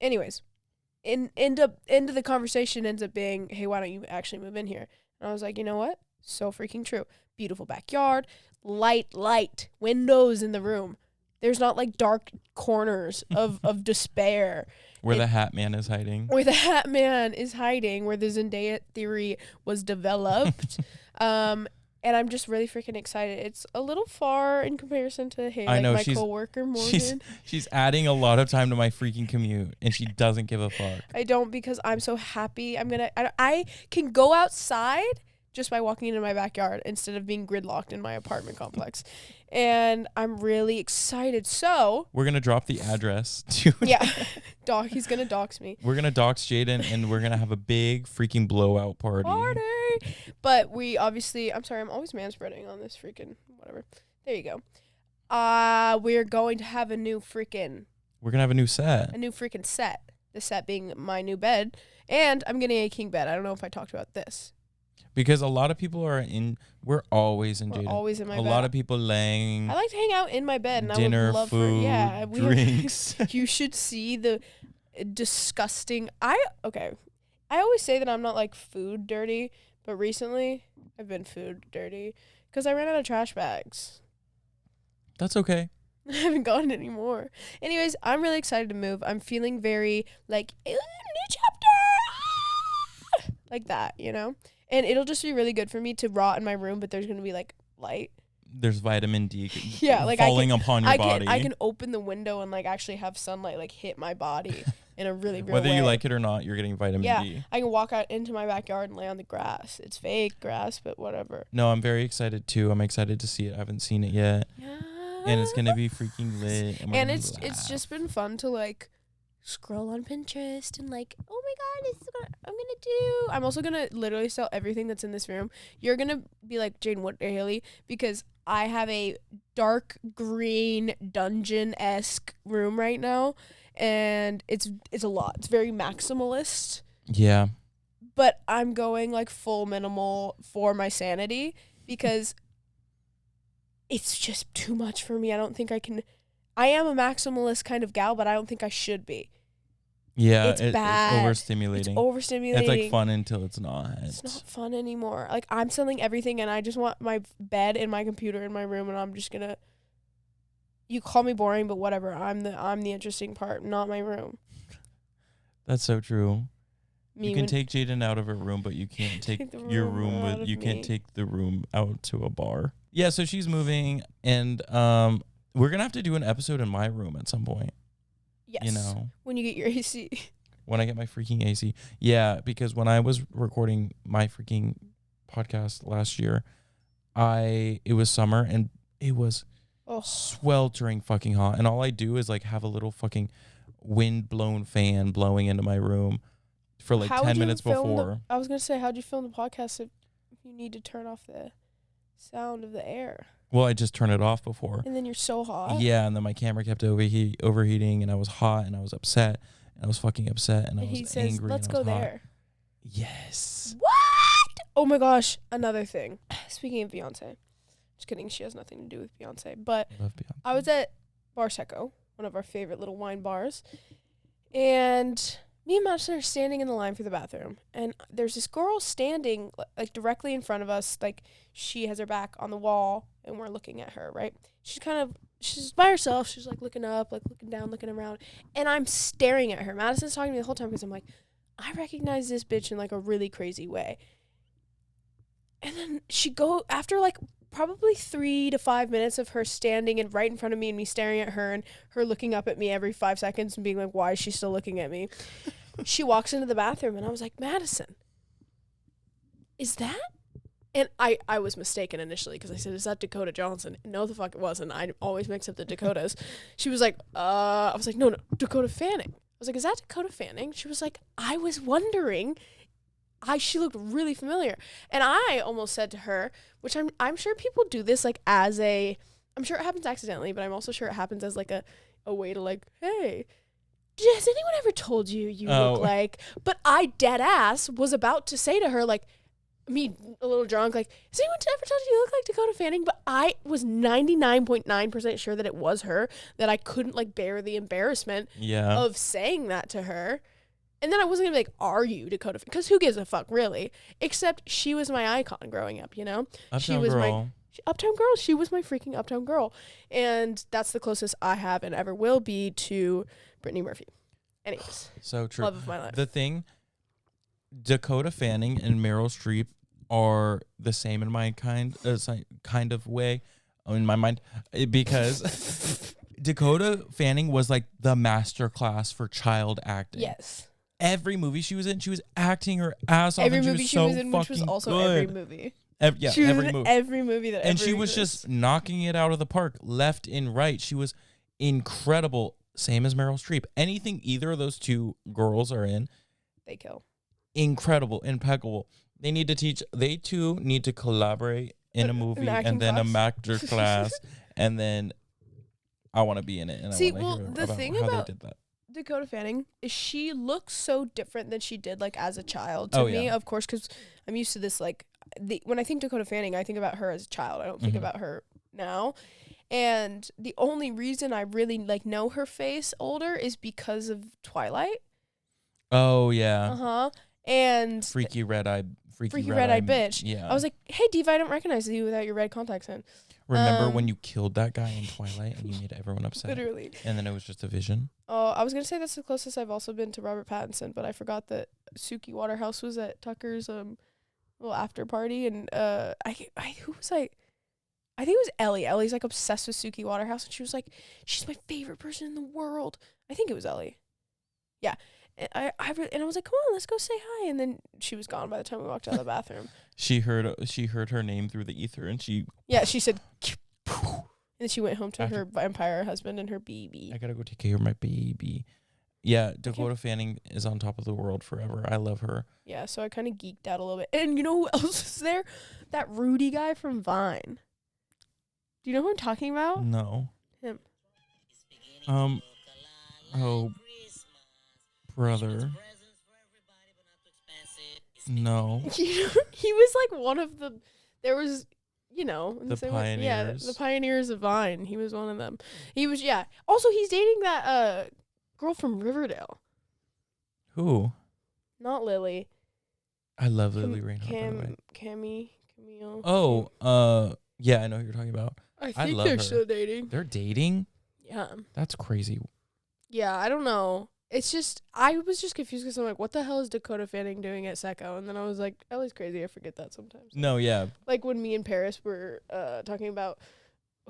Anyways, end of the conversation ends up being, hey, why don't you actually move in here? And I was like, you know what? So freaking true. Beautiful backyard, light, windows in the room. There's not like dark corners of despair. Where the Hat Man is hiding. Where the Hat Man is hiding, where the Zendaya theory was developed. And I'm just really freaking excited. It's a little far in comparison to, hey, like my coworker Morgan. She's adding a lot of time to my freaking commute, and she doesn't give a fuck. I don't, because I'm so happy. I can go outside just by walking into my backyard instead of being gridlocked in my apartment complex. And I'm really excited. So we're going to drop the address. Yeah. He's going to dox me. We're going to dox Jaden, and we're going to have a big freaking blowout party. But we obviously, I'm sorry, I'm always manspreading on this freaking whatever. There you go. We're going to have a new freaking set. A new freaking set. The set being my new bed. And I'm getting a king bed. I don't know if I talked about this. Because a lot of people we're always in Jaden. Always in my bed. A lot of people laying. I like to hang out in my bed, and dinner, I would love food, drinks. You should see the disgusting. I always say that I'm not like food dirty, but recently I've been food dirty because I ran out of trash bags. That's okay. I haven't gotten any more. Anyways, I'm really excited to move. I'm feeling very like new chapter, like that, you know. And it'll just be really good for me to rot in my room, but there's going to be, like, light. There's vitamin D falling upon your body. I can open the window and, like, actually have sunlight, like, hit my body in a really real Whether way. you like it or not, you're getting vitamin D. Yeah, I can walk out into my backyard and lay on the grass. It's fake grass, but whatever. No, I'm very excited, too. I'm excited to see it. I haven't seen it yet. Yeah. And it's going to be freaking lit. And it's just been fun to, like, scroll on Pinterest and like, oh my god, this is what I'm also gonna literally sell everything that's in this room. You're gonna be like, Jane, what the hell? Because I have a dark green dungeon-esque room right now, and it's a lot. It's very maximalist. Yeah. But I'm going like full minimal for my sanity because it's just too much for me. I don't think I can. I am a maximalist kind of gal, but I don't think I should be. Yeah, it's bad. It's overstimulating. It's like fun until it's not. It's not fun anymore. Like I'm selling everything, and I just want my bed and my computer in my room, and I'm just gonna. You call me boring, but whatever. I'm the interesting part, not my room. That's so true. You can take Jaden out of her room, but you can't take your room with. You can't take the room out to a bar. Yeah, so she's moving, and we're gonna have to do an episode in my room at some point. Yes. You know, when you get your AC. When I get my freaking AC. Yeah, because when I was recording my freaking podcast last year, it was summer and it was sweltering fucking hot, and all I do is like have a little fucking wind-blown fan blowing into my room for like 10 minutes before. I was going to say, how'd you film the podcast if you need to turn off the sound of the air? Well, I just turned it off before. And then you're so hot. Yeah, and then my camera kept overheating, and I was hot, and I was upset, and I was fucking upset, and I was angry. He says, let's go there. Yes. What? Oh my gosh. Another thing. Speaking of Beyonce. Just kidding. She has nothing to do with Beyonce. But I love Beyonce. I was at Bar Seco, one of our favorite little wine bars. And me and Madison are standing in the line for the bathroom. And there's this girl standing like directly in front of us. Like she has her back on the wall and we're looking at her, right? She's by herself. She's like looking up, like looking down, looking around. And I'm staring at her. Madison's talking to me the whole time because I'm like, I recognize this bitch in like a really crazy way. And then after like probably 3 to 5 minutes of her standing and right in front of me and me staring at her and her looking up at me every 5 seconds and being like, why is she still looking at me? She walks into the bathroom and I was like, Madison, is that? And I was mistaken initially because I said, is that Dakota Johnson? No, the fuck it wasn't. I always mix up the Dakotas. She was like, I was like, no, Dakota Fanning. I was like, is that Dakota Fanning? She was like, I was wondering. She looked really familiar. And I almost said to her, which I'm sure people do this like I'm sure it happens accidentally, but I'm also sure it happens as like a way to like, hey, has anyone ever told you look like, but I dead ass was about to say to her, like, me a little drunk, like, has anyone ever told you look like Dakota Fanning? But I was 99.9% sure that it was her, that I couldn't like bear the embarrassment of saying that to her. And then I wasn't gonna be like, are you Dakota? Because who gives a fuck, really? Except she was my icon growing up, you know? Uptown Girl. Uptown Girl. She was my freaking Uptown Girl. And that's the closest I have and ever will be to Brittany Murphy. Anyways. So true. Love of my life. The thing, Dakota Fanning and Meryl Streep are the same in my kind of way, in my mind, because Dakota Fanning was like the master class for child acting. Yes. Every movie she was in, she was acting her ass off. Every movie she was in, which was also good. every movie. Every movie. Every movie that and she was just knocking it out of the park, left and right. She was incredible. Same as Meryl Streep. Anything either of those two girls are in, they kill. Incredible, impeccable. They two need to collaborate in a movie and then a master class, and then I want to be in it. And see, I want to hear the about thing how about they did that. Dakota Fanning is she looks so different than she did like as a child to me, of course, because I'm used to this like when I think Dakota Fanning, I think about her as a child. I don't think about her now. And the only reason I really like know her face older is because of Twilight. Oh yeah. And freaky red-eyed bitch. Yeah. I was like, hey Diva, I don't recognize you without your red contacts in. Remember when you killed that guy in Twilight and you made everyone upset? Literally. And then it was just a vision? Oh, I was going to say that's the closest I've also been to Robert Pattinson, but I forgot that Suki Waterhouse was at Tucker's little after party. And who was I? I think it was Ellie. Ellie's like obsessed with Suki Waterhouse. And she was like, she's my favorite person in the world. I think it was Ellie. Yeah. And I was like, come on, let's go say hi. And then she was gone by the time we walked out of the bathroom. She heard her name through the ether, and she said, and then she went home to her vampire husband and her baby. I gotta go take care of my baby. Yeah, Dakota Fanning is on top of the world forever. I love her. Yeah, so I kind of geeked out a little bit. And you know who else is there? That Rudy guy from Vine. Do you know who I'm talking about? No. Him. Oh, brother. No. He was like one of the. There was, the pioneers. The pioneers of Vine. He was one of them. He was, yeah. Also, he's dating that girl from Riverdale. Who? Not Lily. I love Lily Reinhardt, by the way. Camille. Oh, yeah, I know who you're talking about. I think they're still dating. They're dating? Yeah. That's crazy. Yeah, I don't know. It's just, I was just confused because I'm like, what the hell is Dakota Fanning doing at Secco? And then I was like, Ellie's crazy. I forget that sometimes. No, yeah. Like when me and Paris were talking about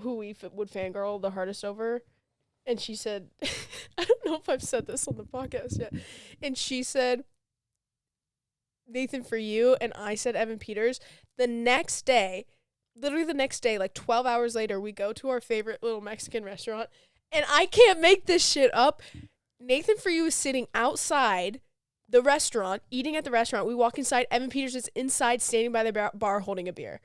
who we would fangirl the hardest over. And she said, I don't know if I've said this on the podcast yet. And she said, Nathan for you. And I said Evan Peters. The next day, literally the next day, like 12 hours later, we go to our favorite little Mexican restaurant. And I can't make this shit up. Nathan For You is sitting outside the restaurant, eating at the restaurant. We walk inside. Evan Peters is inside, standing by the bar holding a beer.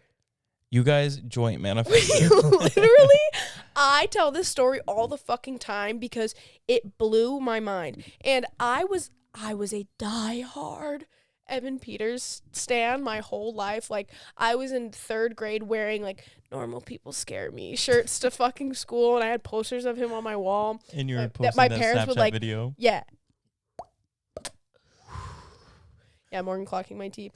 You guys joint manifested. Literally, I tell this story all the fucking time because it blew my mind. And I was a diehard Evan Peters stan my whole life. Like, I was in 3rd grade wearing, like, normal people scare me shirts to fucking school, and I had posters of him on my wall. And you were posting that parents Snapchat would, like, video. Yeah. Yeah, Morgan clocking my tea.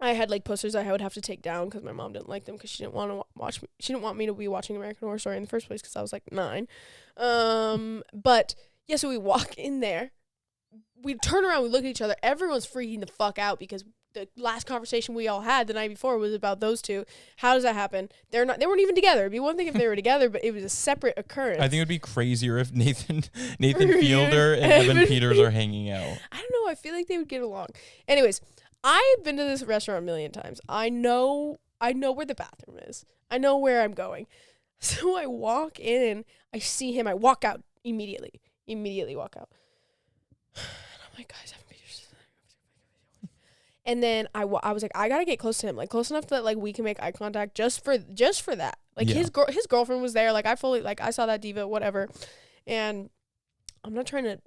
I had, like, posters I would have to take down because my mom didn't like them because she didn't want to watch me. She didn't want me to be watching American Horror Story in the first place because I was, like, 9. But, yeah, so we walk in there. We turn around, we look at each other. Everyone's freaking the fuck out because the last conversation we all had the night before was about those two. How does that happen? They weren't even together. It'd be one thing if they were together, but it was a separate occurrence. I think it would be crazier if Nathan Fielder and Evan Peters are hanging out. I don't know. I feel like they would get along. Anyways, I've been to this restaurant a million times. I know where the bathroom is. I know where I'm going. So I walk in, I see him, I walk out immediately walk out. I'm like, guys, Evan Peters. And then I was like, I gotta get close to him, like close enough that like we can make eye contact just for that. Like his girlfriend was there. Like I saw that diva, whatever. And I'm not trying to.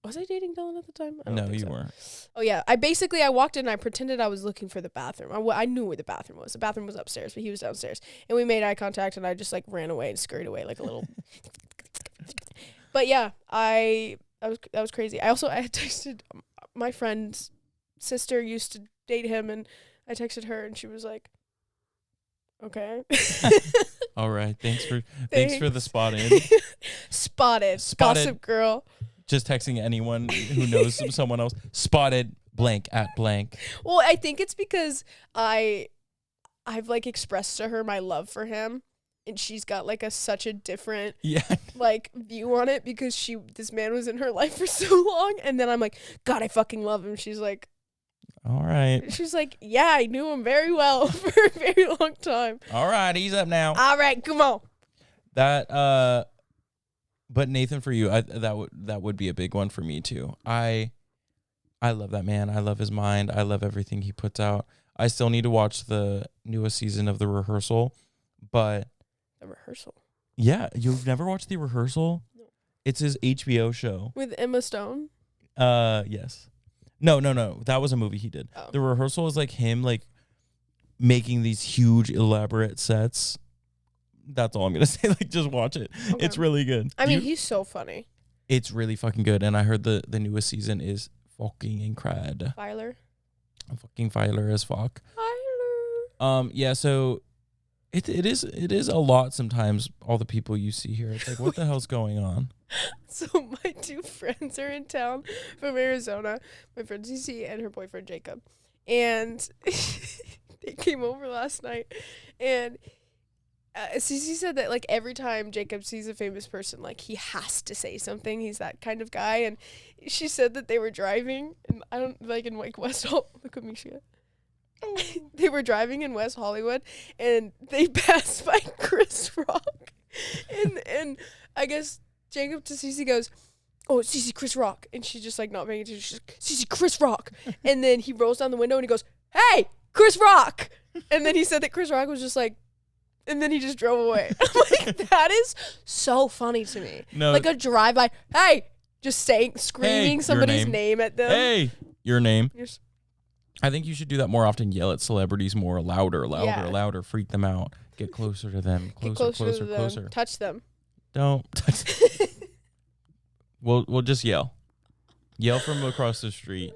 Was I dating Dylan at the time? No, you weren't. Oh yeah, I walked in and I pretended I was looking for the bathroom. I knew where the bathroom was. The bathroom was upstairs, but he was downstairs. And we made eye contact and I just like ran away and scurried away like a little. But yeah, that was crazy. I had texted my friend's sister used to date him, and I texted her, and she was like, "Okay." All right, thanks for the spotting. Spotted, gossip girl. Just texting anyone who knows someone else. Spotted blank at blank. Well, I think it's because I've like expressed to her my love for him. And she's got like such a different like view on it because this man was in her life for so long, and then I'm like, God, I fucking love him. She's like, all right. She's like, yeah, I knew him very well for a very long time. All right, he's up now. All right, come on. But Nathan, for you, that would be a big one for me too. I love that man. I love his mind. I love everything he puts out. I still need to watch the newest season of The Rehearsal, but. The Rehearsal. Yeah, you've never watched The Rehearsal? No. It's his HBO show. With Emma Stone? Yes. No. That was a movie he did. Oh. The Rehearsal is like him like making these huge elaborate sets. That's all I'm going to say. Like just watch it. Okay. It's really good. I mean, he's so funny. It's really fucking good. And I heard the newest season is fucking incredible. Fucking filer as fuck. Yeah, so It is a lot sometimes, all the people you see here. It's like, what the hell's going on? So my 2 friends are in town from Arizona. My friend Cece and her boyfriend Jacob. And they came over last night. And Cece said that like every time Jacob sees a famous person, like he has to say something. He's that kind of guy. And she said that they were driving. And I don't like in like West Hall. Look at me, shit. They were driving in West Hollywood and they passed by Chris Rock, and I guess Jacob to Cece goes, "Oh, Cece, Chris Rock," and she's just like not paying attention. She's like, "Cece, Chris Rock," and then he rolls down the window and he goes, "Hey, Chris Rock," and then he said that Chris Rock was just like, and then he just drove away. I'm like, that is so funny to me. No, like a drive-by, hey, just screaming somebody's name at them. Hey, your name. I think you should do that more often. Yell at celebrities more, louder, freak them out. Get closer to them. Closer. Touch them. Don't touch them. We'll just yell. Yell from across the street.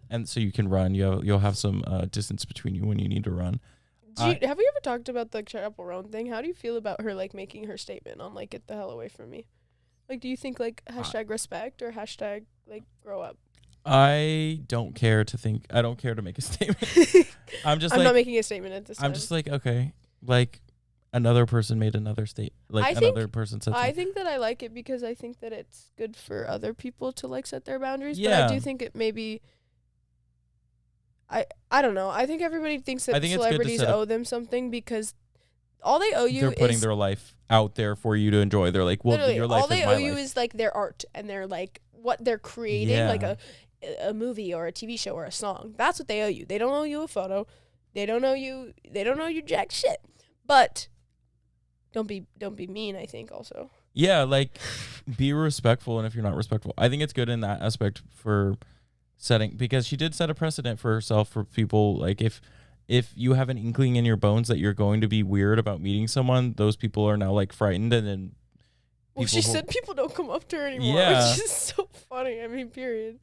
And so you can run. You'll have some distance between you when you need to run. Have you ever talked about the Chappell Roan thing? How do you feel about her like making her statement on like get the hell away from me? Like, do you think like #respect or like grow up? I don't care to make a statement. I'm not making a statement at this time. I'm just like, okay, like another person made another statement. Like another person said something. I think that I like it because I think that it's good for other people to like set their boundaries. Yeah. But I do think it maybe I don't know. I think everybody thinks that celebrities owe them something because all they owe you they're putting is their life out there for you to enjoy. They're like, well, literally, your life all they is my owe you life. is like their art and their like what they're creating, like a movie or a TV show or a song. That's what they owe you. They don't owe you a photo. They don't owe you jack shit. But don't be mean, I think also. Yeah, like be respectful, and if you're not respectful, I think it's good in that aspect for setting, because she did set a precedent for herself for people. Like if you have an inkling in your bones that you're going to be weird about meeting someone, those people are now like frightened, and then well, she said people don't come up to her anymore, Yeah. which is so funny. I mean, period.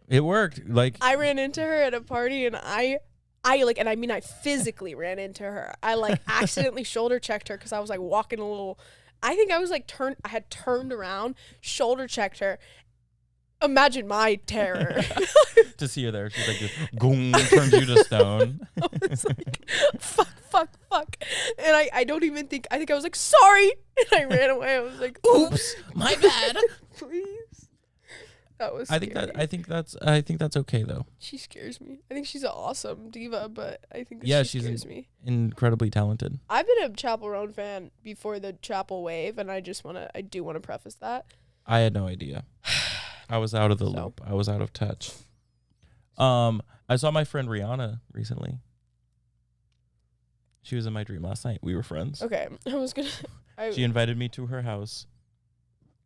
It worked. Like I ran into her at a party, and I physically ran into her. I like accidentally shoulder checked her because I was like walking a little. I think I was like I had turned around, shoulder checked her. Imagine my terror. to see her there, she's like, just goom, turns you to stone. I was like, fuck. And I don't even think, I think I was like, sorry. And I ran away. I was like, Oops, my bad. Please. That was I scary. think that's okay though. She scares me. I think she's an awesome diva, but I think she scares me. Incredibly talented. I've been a Chappell Roan fan before the Chappell wave, and I do want to preface that. I had no idea. I was out of the loop. I was out of touch. I saw my friend Rihanna recently. She was in my dream last night. We were friends. Okay. She invited me to her house,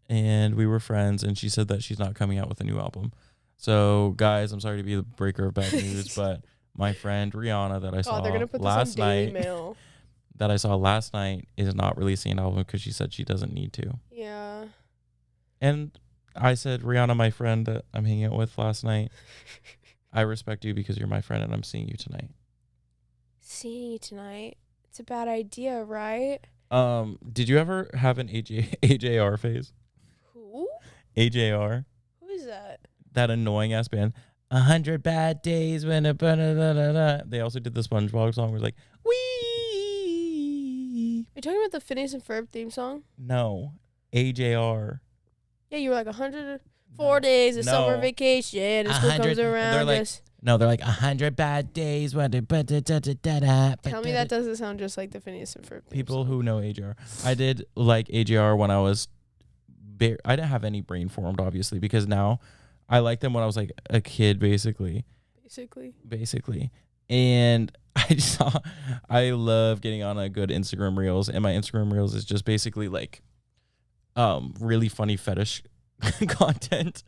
and we were friends, and she said that she's not coming out with a new album. So, guys, I'm sorry to be the breaker of bad news, but my friend Rihanna that I saw last night is not releasing an album because she said she doesn't need to. Yeah. And I said, Rihanna, my friend that I'm hanging out with last night, I respect you because you're my friend and I'm seeing you tonight. Seeing you tonight? It's a bad idea, right? Did you ever have an AJR phase? Who? AJR. Who is that? That annoying ass band. 100 bad days when they also did the SpongeBob song where it's like, wee. Are you talking about the Phineas and Ferb theme song? No. AJR. Yeah, you were like 104 days of summer vacation and school comes around. They're like 100 bad days when Tell me that doesn't sound just like the Phineas and Ferb theme people song. who know AJR. I did like AJR when I was I didn't have any brain formed, obviously, because now I liked them when I was like a kid, basically. And I love getting on a good Instagram Reels, and my Instagram Reels is just basically like really funny fetish content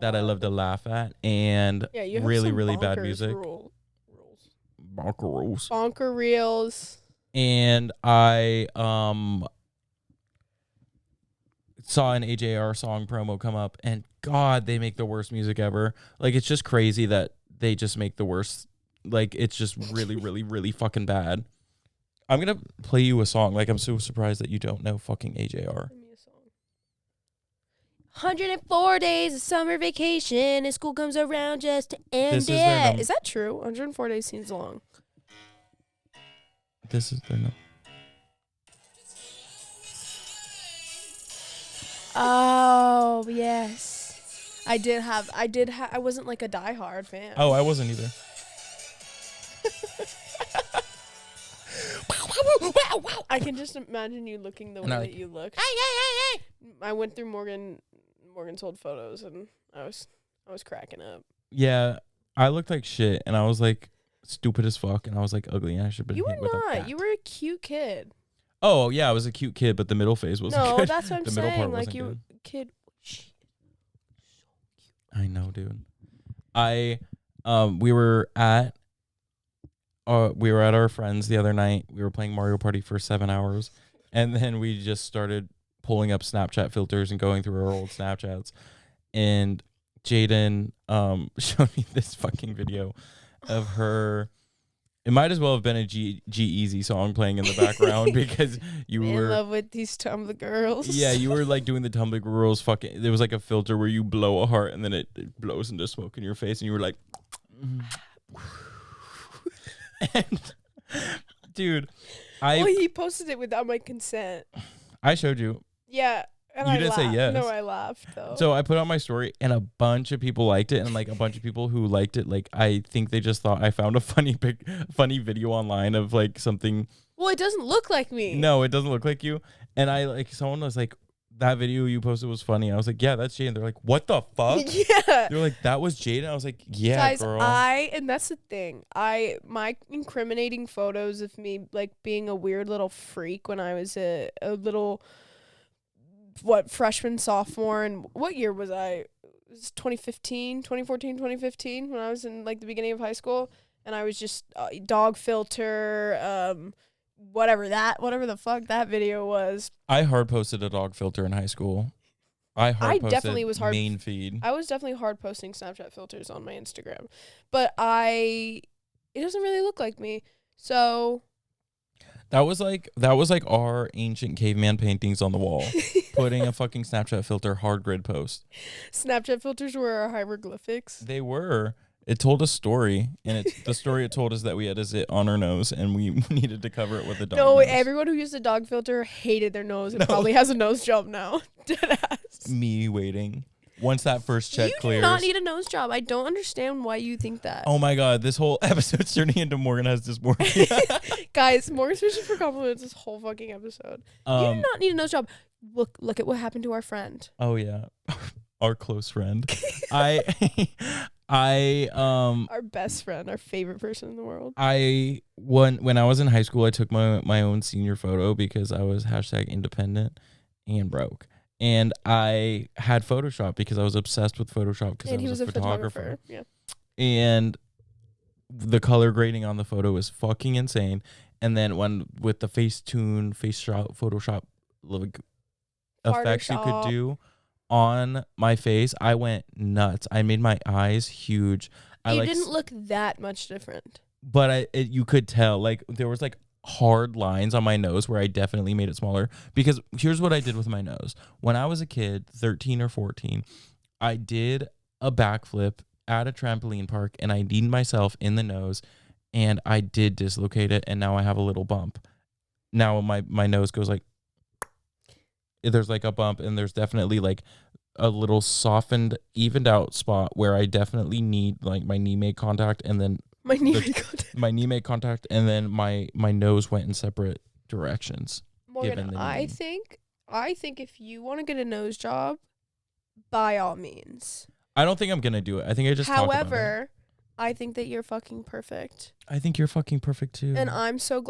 that I love to laugh at, and really, really bad music. Bonker reels. And I saw an AJR song promo come up, and God, they make the worst music ever. Like, it's just crazy that they just make the worst. Like, it's just really, really, really fucking bad. I'm gonna play you a song. Like, I'm so surprised that you don't know fucking AJR. 104 days of summer vacation and school comes around just to end it. Is that true? 104 days seems long. This is their number. Oh, yes. I wasn't like a diehard fan. Oh, I wasn't either. I can just imagine you looking the way that you looked. I went through Morgan's old photos and I was cracking up. Yeah, I looked like shit, and I was like stupid as fuck, and I was like ugly, and I should have been. You were not. You were a cute kid. Oh yeah, I was a cute kid, but the middle phase wasn't good. No, that's what I'm saying. Middle part like wasn't you, good. kid. I know, dude. We were at our friends the other night. We were playing Mario Party for 7 hours, and then we just started pulling up Snapchat filters and going through our old Snapchats. And Jaden showed me this fucking video of her. It might as well have been a G-Eazy song playing in the background because you were in love with these Tumblr girls. Yeah, you were like doing the Tumblr girls fucking. There was like a filter where you blow a heart and then it blows into smoke in your face, and you were like, and dude, he posted it without my consent. I showed you. Yeah. And you I didn't laughed. say yes. No, I laughed though. So I put on my story, and a bunch of people liked it, and like a bunch of people who liked it, like I think they just thought I found a funny video online of like something Well, it doesn't look like me. No, it doesn't look like you. And I like someone was like, that video you posted was funny. I was like, yeah, that's Jade. And they're like, what the fuck? Yeah. They're like, that was Jade. And I was like, yeah, guys, girl. and that's the thing. My incriminating photos of me like being a weird little freak when I was a little freshman, sophomore, and what year was I? It was 2014, 2015 when I was in like the beginning of high school, and I was just dog filter, whatever the fuck that video was. I hard posted a dog filter in high school. I definitely was hard main feed. I was definitely hard posting Snapchat filters on my Instagram, but it doesn't really look like me. So that was like our ancient caveman paintings on the wall. Putting a fucking Snapchat filter hard grid post. Snapchat filters were our hieroglyphics. They were. It told a story, and the story it told is that we had a zit on our nose, and we needed to cover it with a dog nose. Everyone who used a dog filter hated their nose and probably has a nose job now. Deadass. Me waiting. Once that first check clears. You do not need a nose job. I don't understand why you think that. Oh my god, this whole episode's turning into Morgan has dysmorphia. Guys, Morgan's fishing for compliments this whole fucking episode. You do not need a nose job. Look at what happened to our friend. Oh yeah. Our close friend. Our best friend, our favorite person in the world. When I was in high school, I took my own senior photo because I was #independent and broke. And I had Photoshop because I was obsessed with Photoshop because I was a photographer. Yeah. And the color grading on the photo was fucking insane. And then with the Photoshop effects you could do on my face, I went nuts. I made my eyes huge. You didn't look that much different. But you could tell, like, there was like hard lines on my nose where I definitely made it smaller. Because here's what I did with my nose. When I was a kid, 13 or 14, I did a backflip at a trampoline park and I kneed myself in the nose and I did dislocate it, and now I have a little bump. Now my nose goes like, there's like a bump, and there's definitely like a little softened, evened out spot where I definitely need, like, my knee made contact, and then my knee made contact, and then my nose went in separate directions. Morgan, I think if you want to get a nose job, by all means. I don't think I'm gonna do it. I think I just. However, I think that you're fucking perfect. I think you're fucking perfect too. And I'm so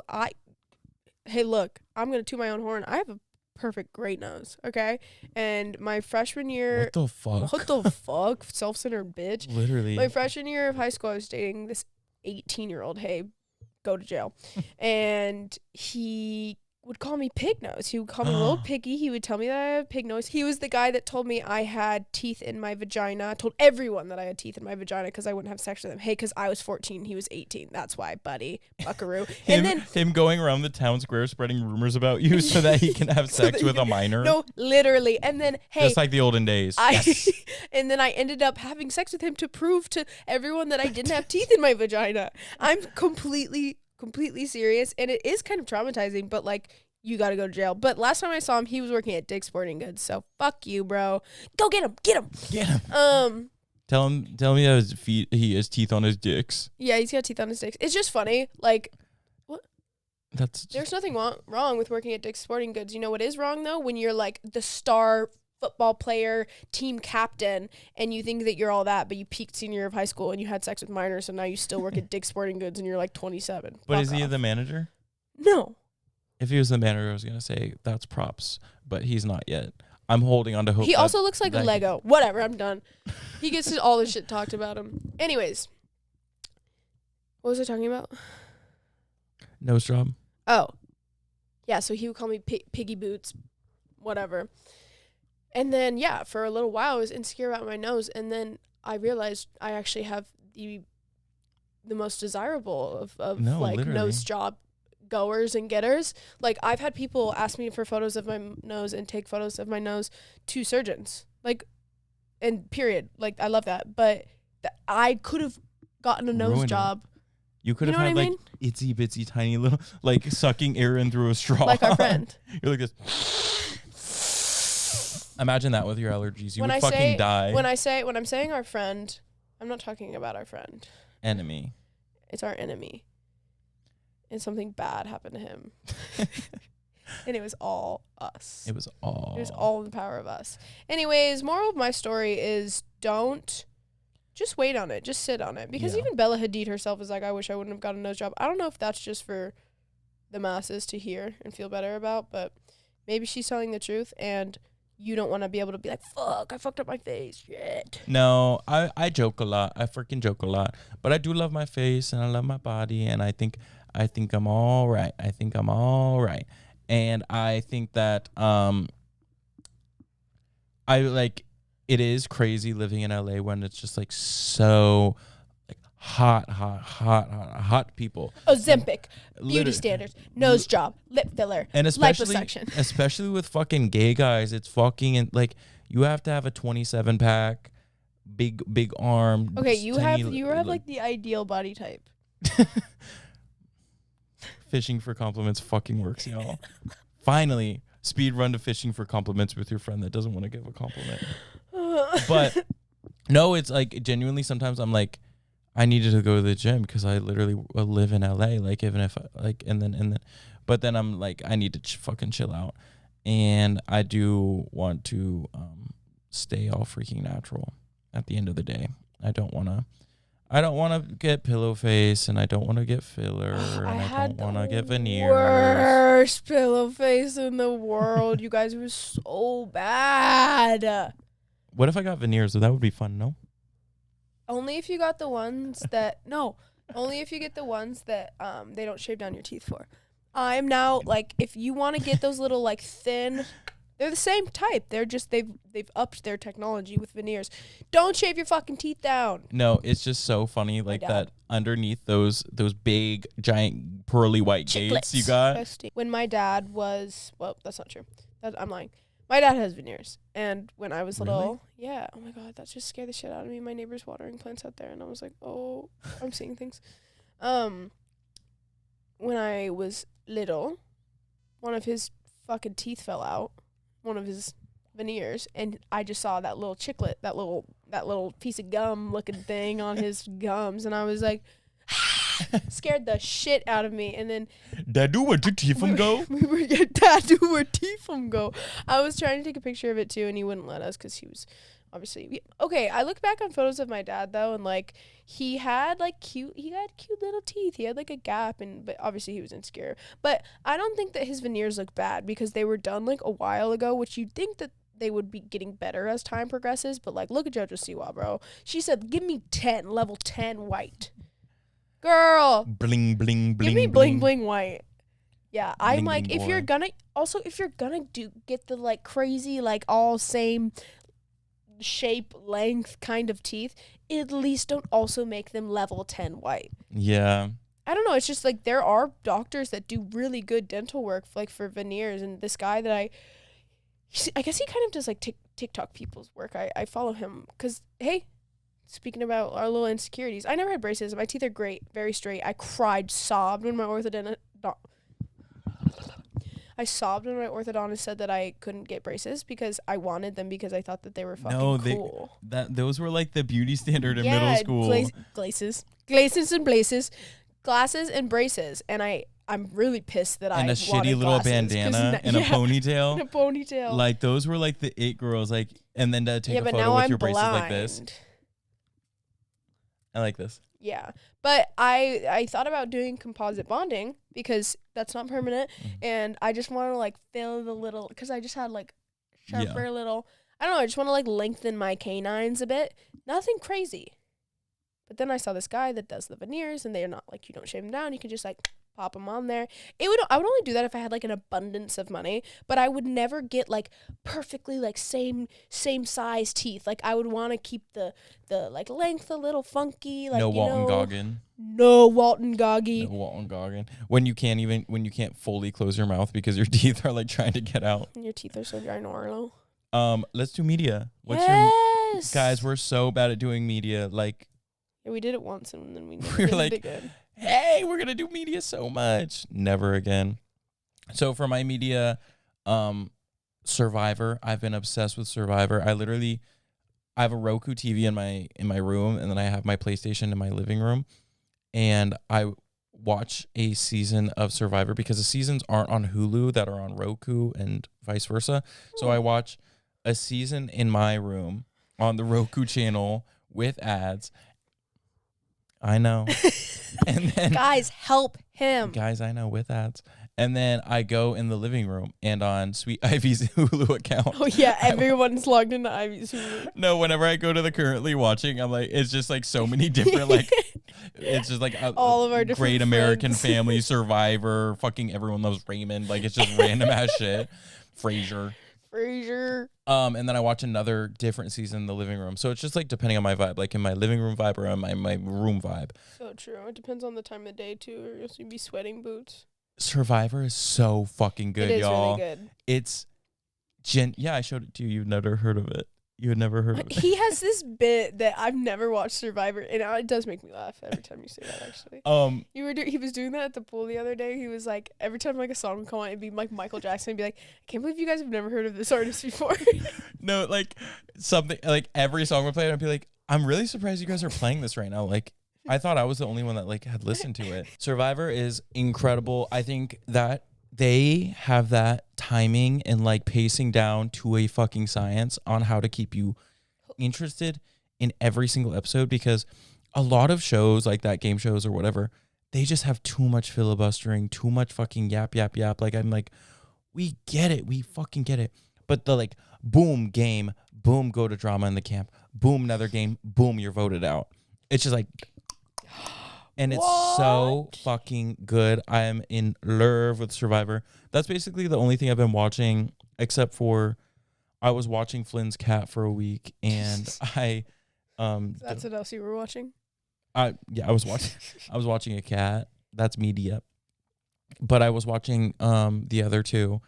hey, look, I'm gonna toot my own horn. I have a perfect, great nose, okay? And my freshman year... What the fuck? Self-centered bitch. Literally. My freshman year of high school, I was dating this 18-year-old. Hey, go to jail. And he would call me pig nose. He would call me little piggy. He would tell me that I have pig nose. He was the guy that told me I had teeth in my vagina. Told everyone that I had teeth in my vagina because I wouldn't have sex with him. Hey, because I was 14, he was 18. That's why, buddy. Buckaroo. And then him going around the town square spreading rumors about you so that he can have sex with a minor. No, literally. And then, hey, just like the olden days. Yes. And then I ended up having sex with him to prove to everyone that I didn't have teeth in my vagina. I'm completely serious, and it is kind of traumatizing, but like, you gotta go to jail. But last time I saw him, he was working at Dick's Sporting Goods, so fuck you, bro. Go get him. Tell me that he has teeth on his dicks. Yeah, he's got teeth on his dicks. It's just funny, like, what? There's nothing wrong with working at Dick's Sporting Goods. You know what is wrong though? When you're like the star football player, team captain, and you think that you're all that, but you peaked senior year of high school and you had sex with minors, so now you still work at Dick's Sporting Goods and you're like 27. But is he the manager? No. If he was the manager, I was going to say that's props, but he's not yet. I'm holding on to hope. He also looks like a Lego. Whatever, I'm done. He gets all this shit talked about him. Anyways, what was I talking about? Nose job. Oh. Yeah, so he would call me piggy boots, whatever. And then, yeah, for a little while, I was insecure about my nose, and then I realized I actually have the most desirable of literally. Nose job goers and getters. Like, I've had people ask me for photos of my nose and take photos of my nose to surgeons. Like, and period. Like, I love that. But I could have gotten a nose job. You could have had, like, itsy bitsy tiny little, like, sucking air in through a straw. Like our friend. You're like this. Imagine that with your allergies. You would fucking die. When I'm saying our friend, I'm not talking about our friend. Enemy. It's our enemy. and something bad happened to him. And it was all us. It was all the power of us. Anyways, moral of my story is just wait on it. Just sit on it. Because even Bella Hadid herself is like, I wish I wouldn't have got a nose job. I don't know if that's just for the masses to hear and feel better about, but maybe she's telling the truth, and you don't want to be able to be like, fuck, I fucked up my face. Shit. No, I joke a lot. I freaking joke a lot. But I do love my face, and I love my body, and I think I'm all right. I think I'm all right. And I think that it is crazy living in LA when it's just like so like hot people. Ozempic, beauty standards, nose job, lip filler, and liposuction. Especially with fucking gay guys, it's fucking like you have to have a 27 pack, big arm. Okay, you have like the ideal body type. Fishing for compliments fucking works, y'all. Finally, speed run to fishing for compliments with your friend that doesn't want to give a compliment. But no, it's like genuinely sometimes I'm like, I needed to go to the gym because I literally live in LA. Like even if but then I'm like, I need to fucking chill out, and I do want to stay all freaking natural. At the end of the day, I don't want to get pillow face, and I don't want to get filler, and I don't want to get veneers. Worst pillow face in the world. You guys were so bad. What if I got veneers? That would be fun, no? Only if you got the ones that only if you get the ones that they don't shave down your teeth for. I'm now like, if you want to get those little like thin, they're the same type. They're just they've upped their technology with veneers. Don't shave your fucking teeth down. No, it's just so funny like that underneath those big giant pearly white gates you got. When my dad was, well, that's not true. I'm lying. My dad has veneers, and when I was little, yeah, oh my god, that just scared the shit out of me. My neighbor's watering plants out there, and I was like, oh, I'm seeing things. When I was little, one of his fucking teeth fell out, one of his veneers, and I just saw that little chiclet, that little piece of gum looking thing on his gums, and I was like, scared the shit out of me. And then Dadu, where'd your teeth go? Dadu, where'd teeth go? I was trying to take a picture of it too, and he wouldn't let us because he was obviously okay. I look back on photos of my dad though, and like he had cute little teeth. He had like a gap, but obviously he was insecure. But I don't think that his veneers look bad because they were done like a while ago, which you'd think that they would be getting better as time progresses. But like, look at JoJo Siwa, bro. She said, "Give me 10, level 10 white." Girl, bling bling bling. Give me bling bling white. Yeah, I'm bling, like, bling, if you're gonna get the like crazy like all same shape, length kind of teeth, at least don't also make them level 10 white. Yeah. I don't know. It's just like there are doctors that do really good dental work like for veneers, and this guy that I guess he kind of does like TikTok people's work. I follow him because hey. Speaking about our little insecurities, I never had braces. My teeth are great, very straight. I sobbed when my orthodontist said that I couldn't get braces because I wanted them because I thought that they were fucking cool. Those were like the beauty standard in middle school. Glasses and braces, and I'm really pissed that and a shitty little bandana and a ponytail. And a ponytail. Like those were like the it girls, like, and then to take a photo with your braces like this. I like this. Yeah. But I thought about doing composite bonding because that's not permanent. Mm-hmm. And I just want to like fill the little, because I just had like sharper little, I don't know, I just want to like lengthen my canines a bit. Nothing crazy. But then I saw this guy that does the veneers, and they're not like, you don't shave them down. You can just like pop them on there. I would only do that if I had like an abundance of money, but I would never get like perfectly like same size teeth. Like I would want to keep the like length a little funky. Like no Walton Goggin. No Walton Goggin. No Walton Goggin. When you can't fully close your mouth because your teeth are like trying to get out. And your teeth are so ginormous. Let's do media. Yes. Guys, we're so bad at doing media. Like we did it once and then we were like, did it good. Hey, we're going to do media so much. Never again. So for my media, Survivor, I've been obsessed with Survivor. I have a Roku TV in my room, and then I have my PlayStation in my living room. And I watch a season of Survivor because the seasons aren't on Hulu that are on Roku and vice versa. So I watch a season in my room on the Roku channel with ads. I know. And then guys, help him. Guys, I know, with ads. And then I go in the living room and on Sweet Ivy's Hulu account. Oh yeah, everyone's logged into Ivy's Hulu. No, whenever I go to the currently watching, I'm like, it's just like so many different like, it's just like all of our different Great American friends. Family, Survivor, fucking everyone loves Raymond. Like it's just random ass shit. Frasier. And then I watch another different season in the living room. So it's just like depending on my vibe, like in my living room vibe or on my room vibe. So true. It depends on the time of day too, or else you'd be sweating boots. Survivor is so fucking good, it is y'all. really good. It's yeah, I showed it to you. You've never heard of it. You had never heard of it. He has this bit that I've never watched Survivor, and it does make me laugh every time you say that. Actually, he was doing that at the pool the other day. He was like, every time like a song would come on, it'd be like Michael Jackson. He'd be like, I can't believe you guys have never heard of this artist before. No, like something like every song would play, and I'd be like, I'm really surprised you guys are playing this right now. Like, I thought I was the only one that like had listened to it. Survivor is incredible. I think that they have that timing and like pacing down to a fucking science on how to keep you interested in every single episode, because a lot of shows like that, game shows or whatever, they just have too much filibustering, too much fucking yap. Like I'm like, we get it. We fucking get it. But the like, boom, game, boom, go to drama in the camp, boom, another game, boom, you're voted out. It's just like, and it's so fucking good. I am in love with Survivor. That's basically the only thing I've been watching, except for I was watching Flynn's Cat for a week, and I That's what else you were watching? I was watching a cat. That's media. But I was watching the other two,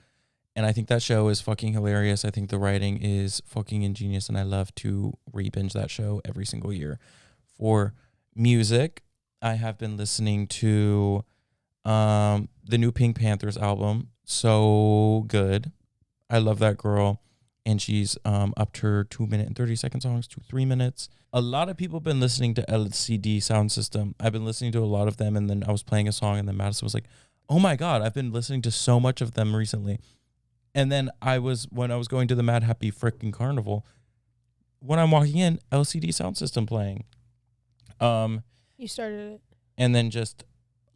and I think that show is fucking hilarious. I think the writing is fucking ingenious, and I love to re-binge that show every single year. For music, I have been listening to the new Pink Panthers album. So good. I love that girl. And she's up to her 2 minute and 30 second songs to 3 minutes. A lot of people have been listening to LCD Sound System. I've been listening to a lot of them, and then I was playing a song, and then Madison was like, oh my God, I've been listening to so much of them recently. And then when I was going to the Mad Happy frickin' Carnival, when I'm walking in, LCD Sound System playing. You started it. And then just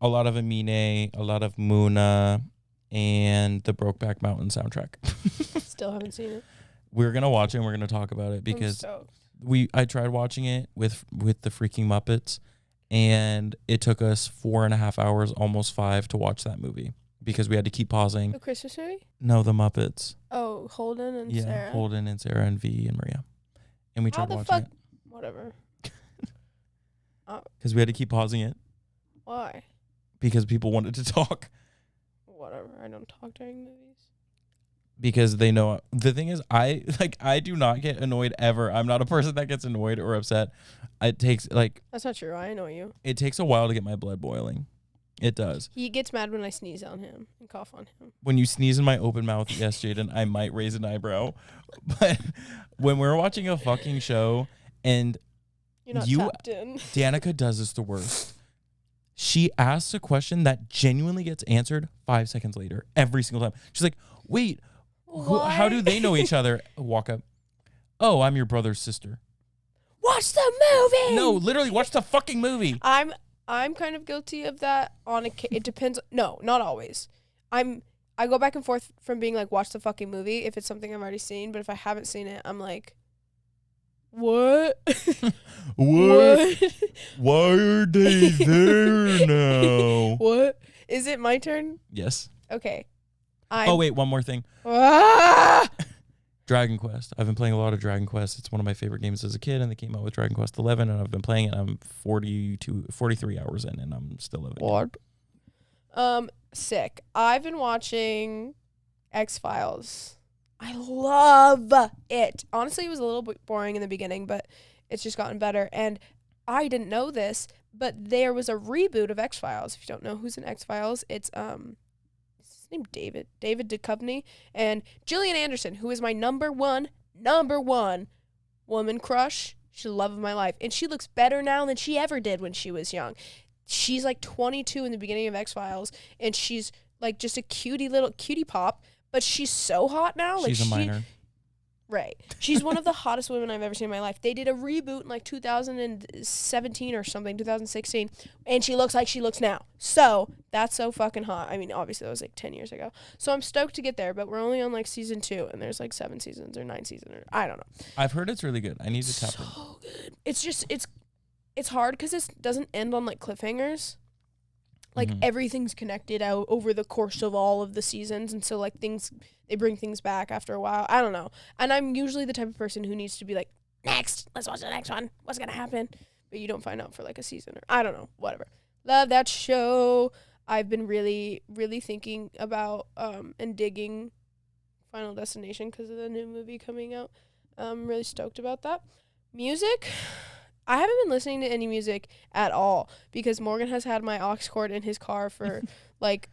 a lot of Amine, a lot of Muna, and the Brokeback Mountain soundtrack. Still haven't seen it. We're going to watch it, and we're going to talk about it, because I tried watching it with the freaking Muppets, and it took us 4.5 hours, almost 5, to watch that movie, because we had to keep pausing. The Christmas movie? No, the Muppets. Oh, Holden and Sarah. Yeah, Holden and Sarah and V and Maria. And we tried watching it. Whatever. Because we had to keep pausing it. Why? Because people wanted to talk. Whatever. I don't talk during movies. Because they know. The thing is, I do not get annoyed ever. I'm not a person that gets annoyed or upset. It takes That's not true. I annoy you. It takes a while to get my blood boiling. It does. He gets mad when I sneeze on him and cough on him. When you sneeze in my open mouth, yes, Jaden, I might raise an eyebrow. But when we're watching a fucking show and you're not tapped in. Danica does this the worst. She asks a question that genuinely gets answered 5 seconds later every single time. She's like, wait, how do they know each other? Walk up. Oh, I'm your brother's sister. Watch the movie. No, literally, watch the fucking movie. I'm kind of guilty of that. It depends. No, not always. I go back and forth from being like, watch the fucking movie if it's something I've already seen. But if I haven't seen it, I'm like, what? What? Why are they there now? What? Is it my turn? Yes. Okay. Oh, wait, one more thing. Dragon Quest. I've been playing a lot of Dragon Quest. It's one of my favorite games as a kid, and they came out with Dragon Quest 11, and I've been playing it. I'm 43 hours in, and I'm still loving it. What? Sick. I've been watching X-Files. I love it. Honestly, it was a little bit boring in the beginning, but it's just gotten better. And I didn't know this, but there was a reboot of X-Files. If you don't know who's in X-Files, it's his name David Duchovny, and Gillian Anderson, who is my number one woman crush. She's the love of my life, and she looks better now than she ever did when she was young. she's like 22 in the beginning of X-Files, and she's like just a cutie pop, but she's so hot now. Like, she's a minor. Right. She's one of the hottest women I've ever seen in my life. They did a reboot in like 2017 or something, 2016, and she looks like she looks now. So that's so fucking hot. I mean, obviously that was like 10 years ago. So I'm stoked to get there, but we're only on like season 2, and there's like 7 seasons or 9 seasons. Or, I don't know. I've heard it's really good. I need to tap in. So good. It's just, it's hard because it doesn't end on like cliffhangers. Like everything's connected out over the course of all of the seasons, and so like they bring things back after a while. I don't know. And I'm usually the type of person who needs to be like, next, let's watch the next one. What's gonna happen? But you don't find out for like a season, or I don't know, whatever. Love that show. I've been really, really thinking about and digging Final Destination because of the new movie coming out. I'm really stoked about that. Music. I haven't been listening to any music at all because Morgan has had my aux cord in his car for like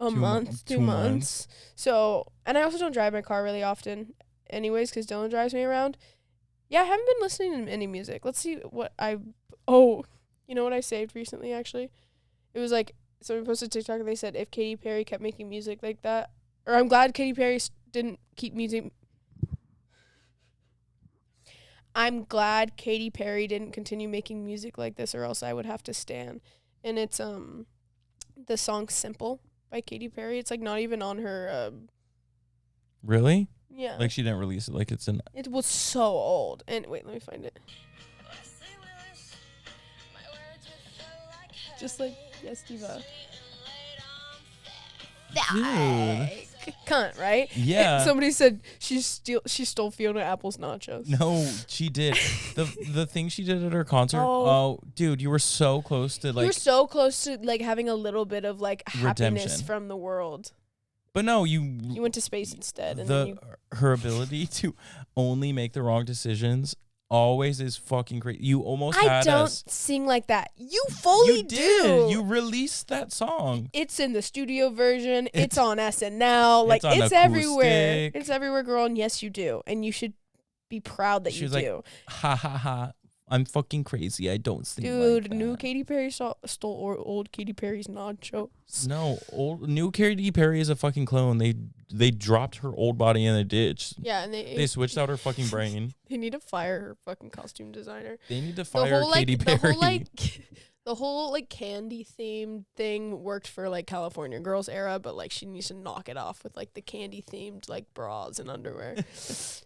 a month, 2 months. So, and I also don't drive my car really often anyways because Dylan drives me around. Yeah, I haven't been listening to any music. Let's see what you know what I saved recently, actually? It was like, someone posted TikTok and they said if Katy Perry kept making music like that, or I'm glad Katy Perry didn't keep music. I'm glad Katy Perry didn't continue making music like this, or else I would have to stan. And it's the song "Simple" by Katy Perry. It's like not even on her. Really? Yeah. Like she didn't release it. Like it's an. It was so old. And wait, let me find it. Just like Yes Diva. Dude. Cunt, right? Yeah. And somebody said she stole Fiona Apple's nachos. No, she did. The thing she did at her concert. Oh, dude, you were so close to like. You were so close to like having a little bit of like happiness redemption from the world. But no, you went to space instead. And her ability to only make the wrong decisions always is fucking great. You almost had us. Sing like that. You fully do. You released that song. It's in the studio version. It's on SNL. Like it's everywhere. It's everywhere, girl. And yes, you do. And you should be proud that you do. Like, ha ha ha. I'm fucking crazy. I don't sing Dude, like that. new Katy Perry stole old Katy Perry's nachos. No, new Katy Perry is a fucking clone. They dropped her old body in a ditch. Yeah, and they switched out her fucking brain. They need to fire her fucking costume designer. They need to fire Katy Perry. The whole like candy themed thing worked for like California Girls era, but like she needs to knock it off with like the candy themed like bras and underwear.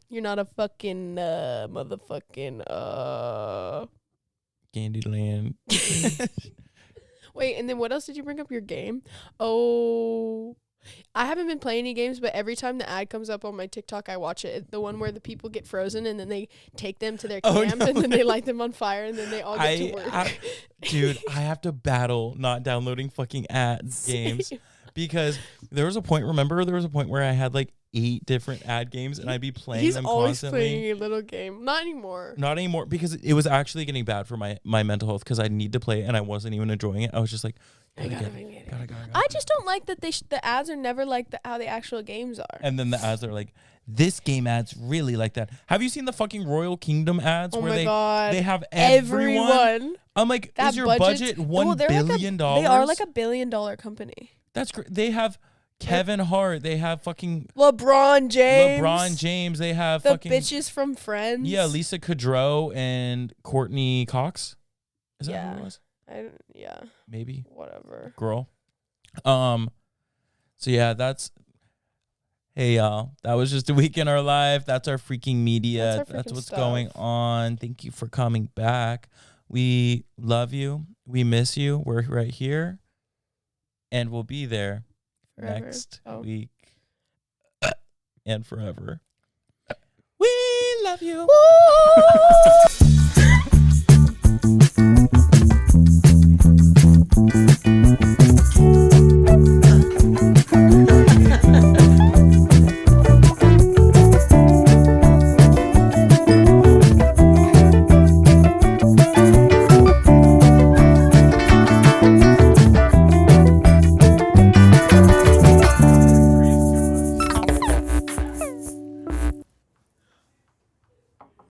You're not a fucking motherfucking Candyland. Wait, and then what else did you bring up? Your game? Oh, I haven't been playing any games, but every time the ad comes up on my TikTok, I watch it. The one where the people get frozen and then they take them to their camp and then they light them on fire and then they all get to work. Dude, I have to battle not downloading fucking ads games because there was a point where I had like 8 different ad games and I'd be playing them constantly. He's always playing a little game. Not anymore because it was actually getting bad for my mental health because I need to play it and I wasn't even enjoying it. I was just like, gotta. I just don't like that the ads are never like how the actual games are. And then the ads are like, this game ads really like that. Have you seen the fucking Royal Kingdom ads where they have everyone? I'm like, is your budget $1 billion? They are like $1 billion company. That's great. They have Kevin Hart. They have fucking LeBron James. They have the fucking bitches from Friends. Yeah, Lisa Kudrow and Courtney Cox. Is that who it was? Yeah. Maybe. Whatever. Girl. So yeah, hey y'all. That was just a week in our life. That's our freaking media. That's what's going on. Thank you for coming back. We love you. We miss you. We're right here. And we'll be there next week and forever. We love you.